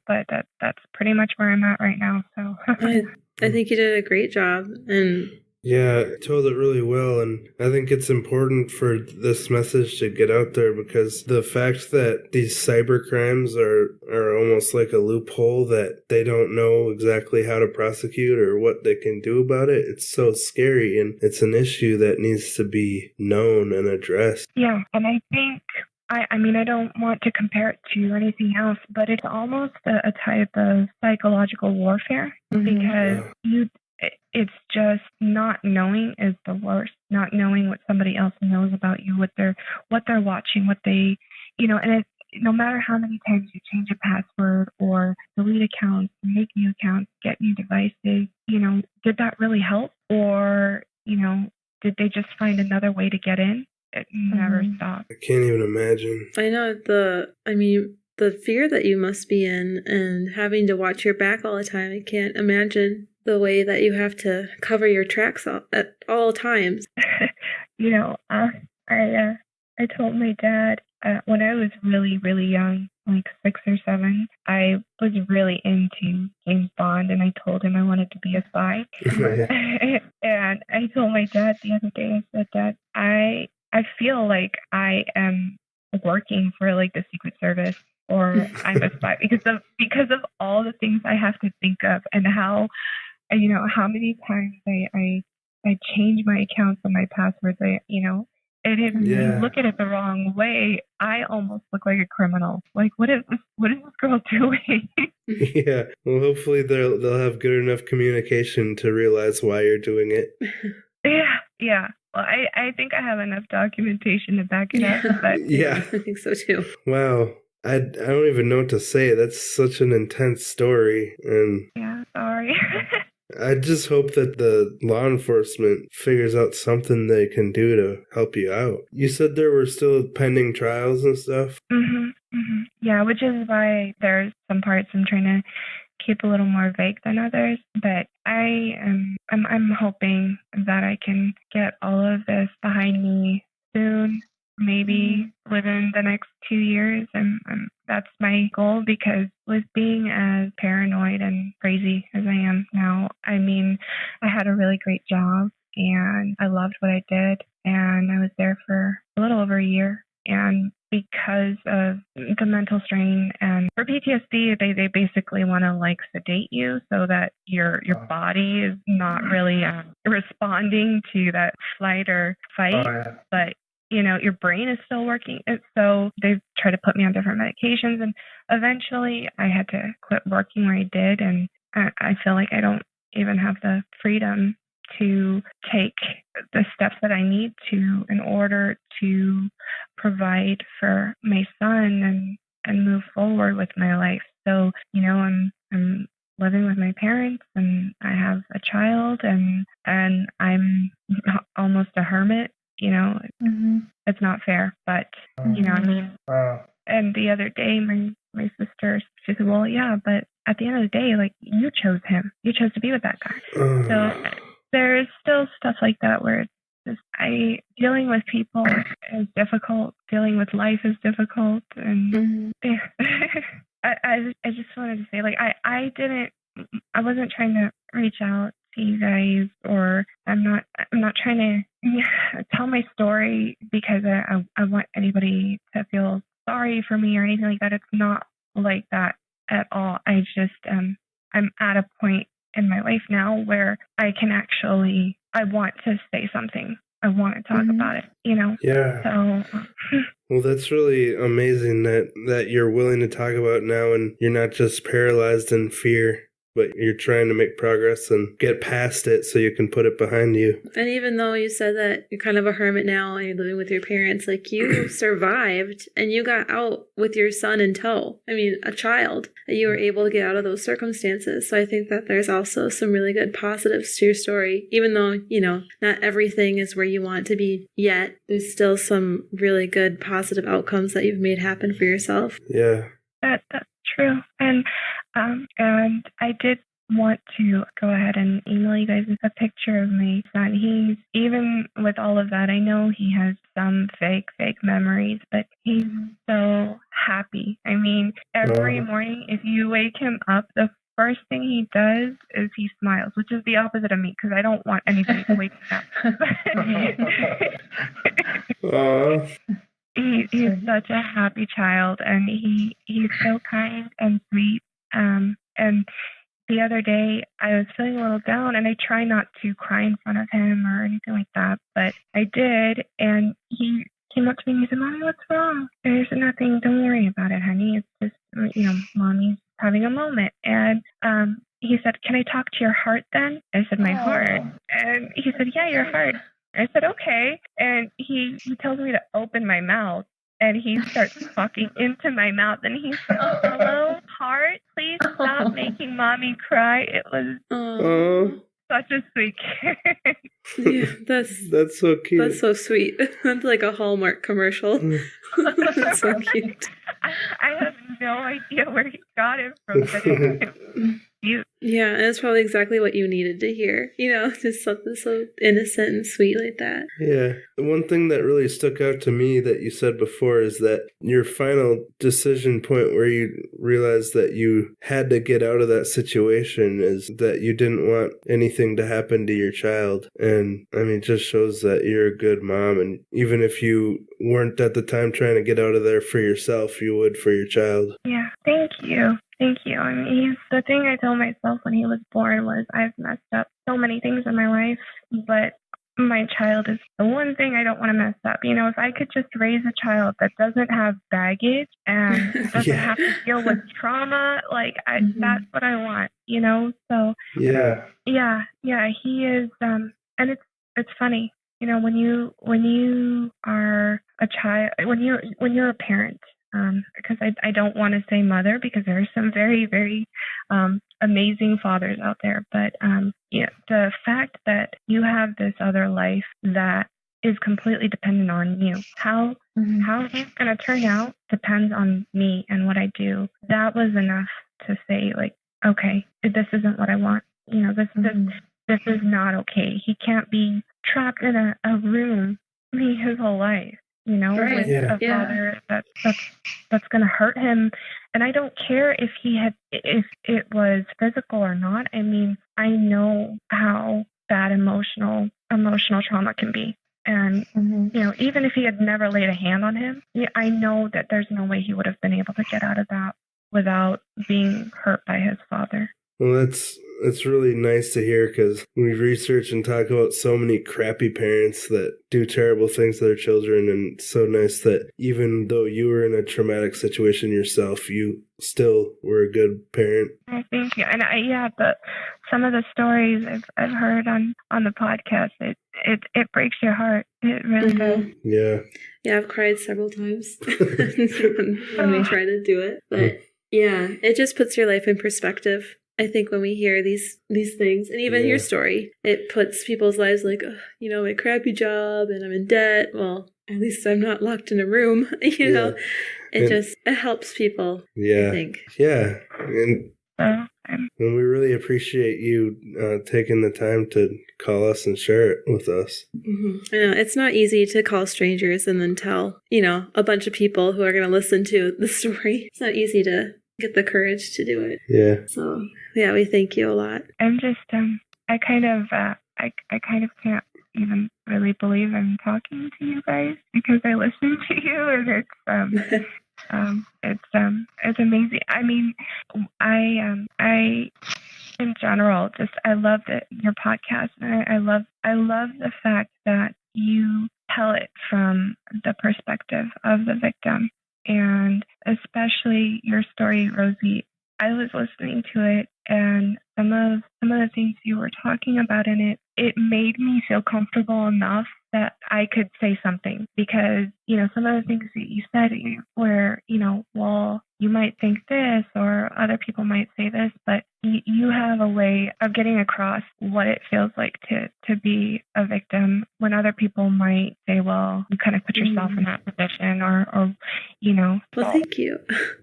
but that's pretty much where I'm at right now. So I think you did a great job, and yeah, told it really well, and I think it's important for this message to get out there, because the fact that these cyber crimes are almost like a loophole that they don't know exactly how to prosecute or what they can do about it, it's so scary, and it's an issue that needs to be known and addressed. Yeah, and I think I don't want to compare it to anything else, but it's almost a type of psychological warfare, because it's just not knowing is the worst. Not knowing what somebody else knows about you, what they're watching, what they, and no matter how many times you change a password or delete accounts, make new accounts, get new devices, did that really help? Or, did they just find another way to get in? It never stopped. I can't even imagine. I know the fear that you must be in and having to watch your back all the time. I can't imagine the way that you have to cover your tracks at all times. I told my dad when I was really, really young, like 6 or 7, I was really into James Bond, and I told him I wanted to be a spy. And I told my dad the other day, I said, Dad, I feel like I am working for like the Secret Service, or I'm a spy because of all the things I have to think of, and how many times I change my accounts and my passwords. And if you look at it the wrong way, I almost look like a criminal. Like, what is this girl doing? Yeah. Well, hopefully they'll have good enough communication to realize why you're doing it. Yeah. Well, I think I have enough documentation to back it up. But Yeah. I think so too. Wow. I don't even know what to say. That's such an intense story. And yeah, sorry. I just hope that the law enforcement figures out something they can do to help you out. You said there were still pending trials and stuff? Yeah, which is why there's some parts I'm trying to keep a little more vague than others. But I'm hoping that I can get all of this behind me soon. Maybe within the next 2 years. That's my goal, because with being as paranoid and crazy as I am now, I had a really great job and I loved what I did, and I was there for a little over a year. And because of the mental strain, and for PTSD, they basically want to like sedate you so that your body is not really responding to that flight or fight, but your brain is still working. And so they've tried to put me on different medications, and eventually I had to quit working where I did. And I feel like I don't even have the freedom to take the steps that I need to in order to provide for my son and move forward with my life. So, I'm living with my parents, and I have a child, and I'm almost a hermit. It's not fair, but and the other day my sister, she said, well, yeah, but at the end of the day, like, you chose him, you chose to be with that guy. So there's still stuff like that where it's just, dealing with people is difficult, dealing with life is difficult, and I just wanted to say, like, I wasn't trying to reach out to you guys, or I'm not trying to tell my story because I want anybody to feel sorry for me or anything like that. It's not like that at all. I just I'm at a point in my life now where I want to say something. I want to talk about it, Yeah. So well, that's really amazing that you're willing to talk about it now, and you're not just paralyzed in fear, but you're trying to make progress and get past it so you can put it behind you. And even though you said that you're kind of a hermit now and you're living with your parents, like, you survived and you got out with your son in tow. A child, that you were able to get out of those circumstances. So I think that there's also some really good positives to your story. Even though, not everything is where you want to be yet, there's still some really good positive outcomes that you've made happen for yourself. Yeah. That's true. And I did want to go ahead and email you guys a picture of my son. He's, even with all of that, I know he has some fake memories, but he's so happy. Every morning, if you wake him up, the first thing he does is he smiles, which is the opposite of me, because I don't want anybody to wake me up. He's such a happy child, and he's so kind and sweet. And the other day I was feeling a little down, and I try not to cry in front of him or anything like that, but I did, and he came up to me and he said, "Mommy, what's wrong?" There's nothing. Don't worry about it, honey. It's just, Mommy's having a moment. And he said, "Can I talk to your heart then?" I said, "My heart." And he said, "Yeah, your heart." I said, "Okay." And he tells me to open my mouth, and he starts talking into my mouth, and he said, "Hello, heart, please stop making Mommy cry." It was such a sweet kid. Yeah, That's so cute. that's so sweet. That's like a Hallmark commercial. That's so cute. I have no idea where he got it from, but it's cute. Yeah, and it's probably exactly what you needed to hear. Just something so innocent and sweet like that. Yeah. The one thing that really stuck out to me that you said before is that your final decision point where you realized that you had to get out of that situation is that you didn't want anything to happen to your child. And I mean, it just shows that you're a good mom. And even if you weren't at the time trying to get out of there for yourself, you would for your child. Yeah, thank you. Thank you. I mean, the thing I told myself when he was born was I've messed up so many things in my life, but my child is the one thing I don't want to mess up. If I could just raise a child that doesn't have baggage and doesn't have to deal with trauma, that's what I want, So yeah, he is, and it's funny, when you are a child, when you're a parent. Because I don't want to say mother because there are some very, very amazing fathers out there. But the fact that you have this other life that is completely dependent on you, how he's going to turn out depends on me and what I do. That was enough to say, okay, this isn't what I want. This is not okay. He can't be trapped in a room his whole life. Right. With a father that's going to hurt him. And I don't care if it was physical or not. I mean, I know how bad emotional trauma can be. And, even if he had never laid a hand on him, I know that there's no way he would have been able to get out of that without being hurt by his father. Well, it's really nice to hear because we research and talk about so many crappy parents that do terrible things to their children, and it's so nice that even though you were in a traumatic situation yourself, you still were a good parent. Thank you. And but some of the stories I've heard on the podcast, it breaks your heart. It really does. Yeah. Yeah, I've cried several times when we try to do it, but yeah, it just puts your life in perspective. I think when we hear these things, and even your story, it puts people's lives my crappy job and I'm in debt. Well, at least I'm not locked in a room, It helps people, I think. Yeah. And we really appreciate you taking the time to call us and share it with us. I know, it's not easy to call strangers and then tell, a bunch of people who are going to listen to the story. It's not easy to get the courage to do it. Yeah. So, we thank you a lot. I'm just, I kind of can't even really believe I'm talking to you guys because I listen to you and it's amazing. I mean, I in general, I love your podcast. And I love the fact that you tell it from the perspective of the victim. And especially your story, Rosie, I was listening to it, and some of the things you were talking about in it, it made me feel comfortable enough that I could say something because, some of the things that you said were, well, you might think this or other people might say this, but you have a way of getting across what it feels like to be a victim when other people might say, well, you kind of put yourself in that position or. Well, thank you.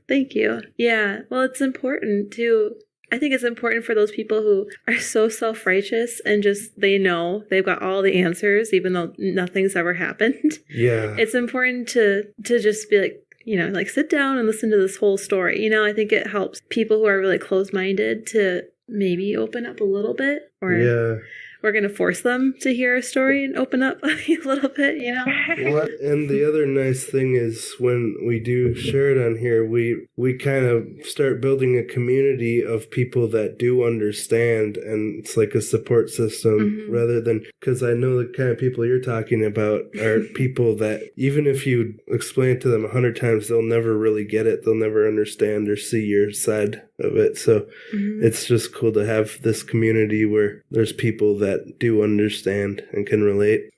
Thank you. Yeah. Well, it's important too. I think it's important for those people who are so self-righteous and just, they know they've got all the answers, even though nothing's ever happened. Yeah. It's important to just be like, sit down and listen to this whole story. I think it helps people who are really closed-minded to maybe open up a little bit, or we're going to force them to hear a story and open up a little bit, And the other nice thing is when we do share it on here, we kind of start building a community of people that do understand, and it's like a support system rather than, because I know the kind of people you're talking about are people that even if you explain it to them 100 times, they'll never really get it. They'll never understand or see your side of it. So it's just cool to have this community where there's people that do understand and can relate.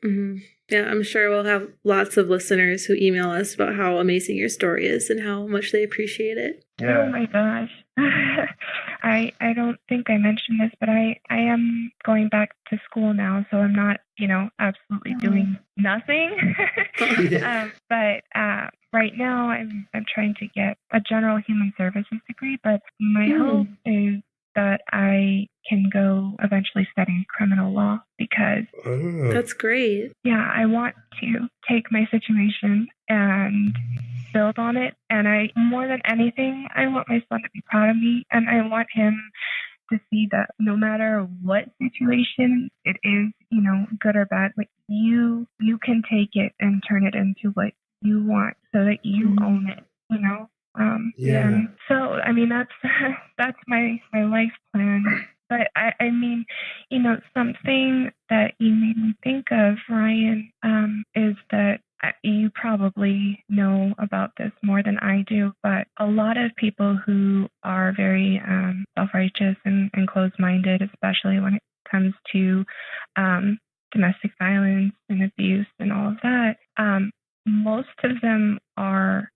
Yeah, I'm sure we'll have lots of listeners who email us about how amazing your story is and how much they appreciate it. Oh my gosh. I don't think I mentioned this, but I am going going back to school now, so I'm not, absolutely doing nothing. But right now I'm trying to get a general human services degree, but my hope is that I can go eventually study criminal law because That's great. yeah, I want to take my situation and build on it. And more than anything, I want my son to be proud of me, and I want him to see that no matter what situation it is, good or bad, like you can take it and turn it into what you want so that you own it, Yeah. And so, I mean, that's my life plan. But I mean, something that you made me think of, Ryan, is that you probably know about this more than I do, but a lot of people who are very self-righteous and closed-minded, especially when it comes to domestic violence and abuse and all of that, most of them are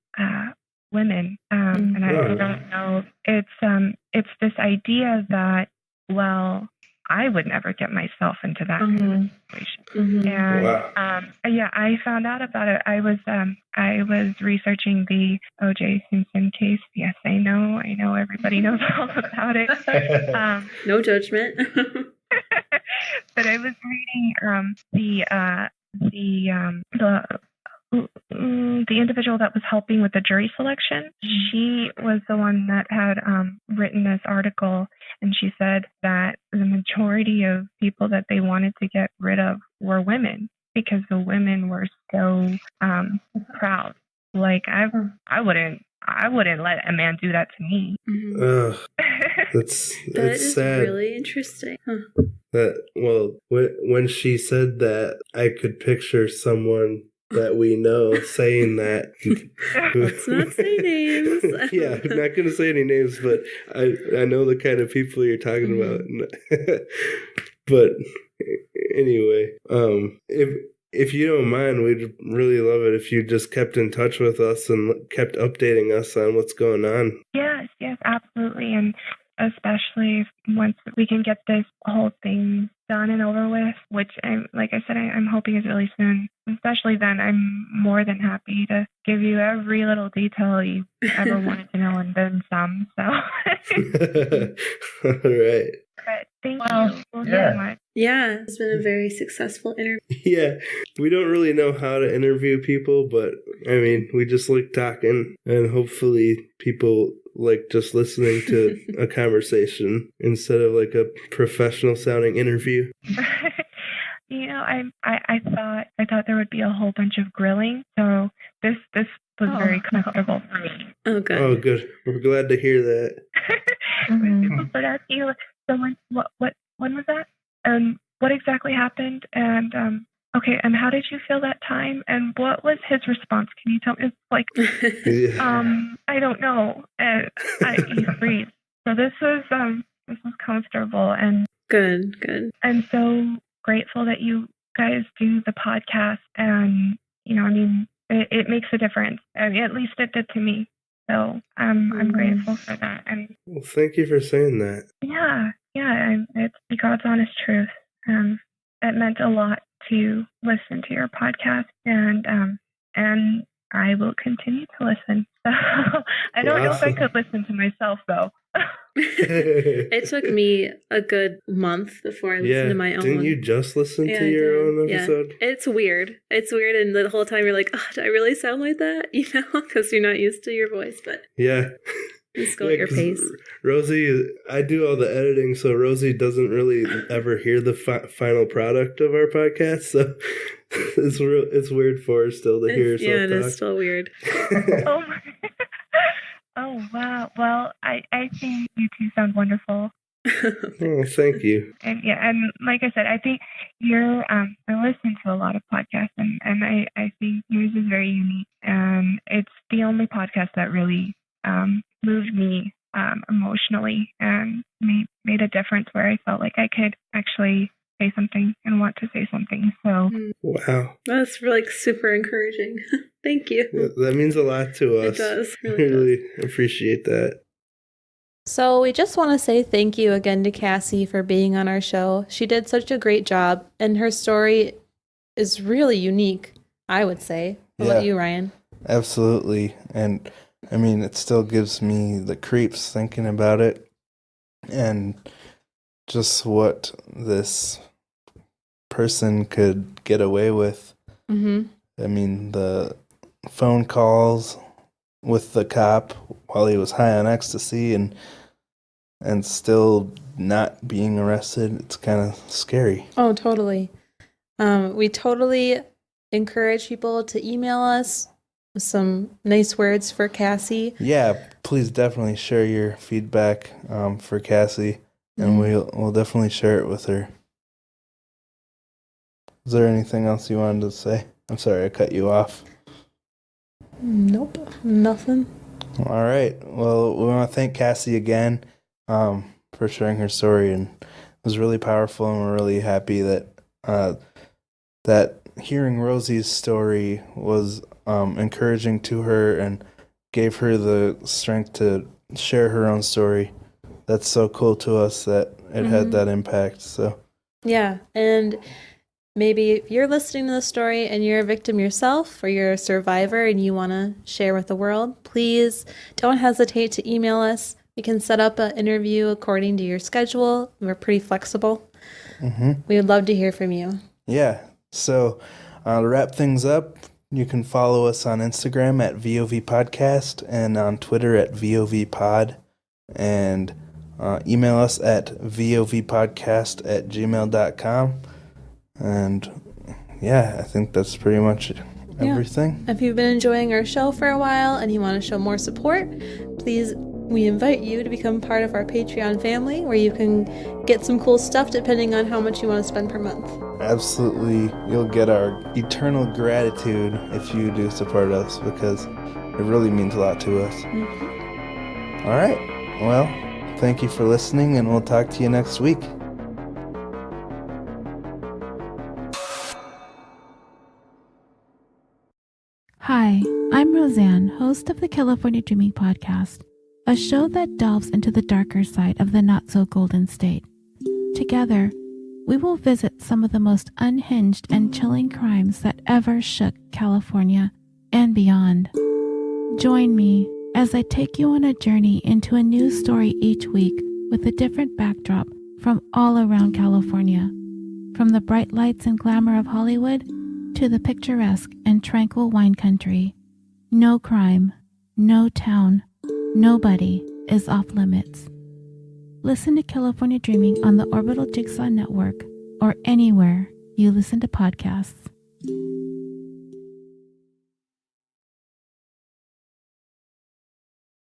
women, and I don't know. It's this idea that, well, I would never get myself into that kind of situation. And yeah, I found out about it. I was researching the O.J. Simpson case. Yes, I know everybody knows all about it. No judgment. But I was reading the individual that was helping with the jury selection. She was the one that had written this article, and she said that the majority of people that they wanted to get rid of were women because the women were so proud. Like I wouldn't let a man do that to me. That's sad. Really interesting. Huh. When she said that, I could picture someone that we know saying that. Let's not say names. Yeah, I'm not going to say any names, but I know the kind of people you're talking about. But anyway, if you don't mind, we'd really love it if you just kept in touch with us and kept updating us on what's going on. Yes, absolutely. And especially once we can get this whole thing done and over with, which, like I said, I'm hoping is really soon. Especially then, I'm more than happy to give you every little detail you ever wanted to know and then some. So. All right. But thank you so much. Yeah, it's been a very successful interview. Yeah, we don't really know how to interview people, but I mean, we just like talking, and hopefully people like just listening to a conversation instead of like a professional sounding interview. I thought there would be a whole bunch of grilling, so this was very comfortable for me. Oh, good. Oh, good. We're glad to hear that. People start asking you, so when was that? And what exactly happened? And okay, and how did you feel that time? And what was his response? Can you tell me? It's like, I don't know. And you freeze. So this was comfortable and good. I'm so grateful that you guys do the podcast, and it makes a difference. I mean, at least it did to me. So I'm grateful for that. And well, thank you for saying that. Yeah, it's God's honest truth. It meant a lot to listen to your podcast, and I will continue to listen. So I don't know if I could listen to myself though. It took me a good month before I listened to my own. Didn't you just listen to your own episode? Yeah. It's weird, and the whole time you're like, oh, do I really sound like that? Because you're not used to your voice. But yeah. Just go at your pace. Rosie, I do all the editing, so Rosie doesn't really ever hear the final product of our podcast, so it's weird for her still to hear herself talk. Yeah, it is still weird. Oh, wow. Well, I think you two sound wonderful. Oh, thank you. And like I said, I think you're, I listen to a lot of podcasts, and I think yours is very unique, and it's the only podcast that really moved me emotionally and made a difference where I felt like I could actually say something and want to say something. So wow, that's really super encouraging. Thank you. That means a lot to us. It does. Really appreciate that. So we just want to say thank you again to Cassie for being on our show. She did such a great job, and her story is really unique, I would say. What about you, Ryan? Absolutely. And I mean, it still gives me the creeps thinking about it, and just what this person could get away with. Mm-hmm. I mean, the phone calls with the cop while he was high on ecstasy and still not being arrested. It's kind of scary. Oh, totally. We totally encourage people to email us with some nice words for Cassie. Yeah, please definitely share your feedback for Cassie, and we'll definitely share it with her. Is there anything else you wanted to say? I'm sorry I cut you off. Nope, nothing. All right. Well, we want to thank Cassie again for sharing her story, and it was really powerful, and we're really happy that that hearing Rosie's story was encouraging to her and gave her the strength to share her own story. That's so cool to us that it had that impact. So yeah, and maybe if you're listening to the story and you're a victim yourself, or you're a survivor and you want to share with the world, please don't hesitate to email us. We can set up an interview according to your schedule. We're pretty flexible. We would love to hear from you. Yeah. So to wrap things up, you can follow us on Instagram at VOV Podcast and on Twitter at VOV Pod, and email us at vovpodcast@gmail.com. And yeah, I think that's pretty much everything. If you've been enjoying our show for a while and you want to show more support, please, we invite you to become part of our Patreon family, where you can get some cool stuff depending on how much you want to spend per month. Absolutely. You'll get our eternal gratitude if you do support us, because it really means a lot to us. All right. Well, thank you for listening, and we'll talk to you next week. Hi, I'm Roseanne, host of the California Dreaming Podcast, a show that delves into the darker side of the not-so-golden state. Together, we will visit some of the most unhinged and chilling crimes that ever shook California and beyond. Join me as I take you on a journey into a new story each week with a different backdrop from all around California, from the bright lights and glamour of Hollywood to the picturesque and tranquil wine country. No crime, no town, nobody is off limits. Listen to California Dreaming on the Orbital Jigsaw Network or anywhere you listen to podcasts.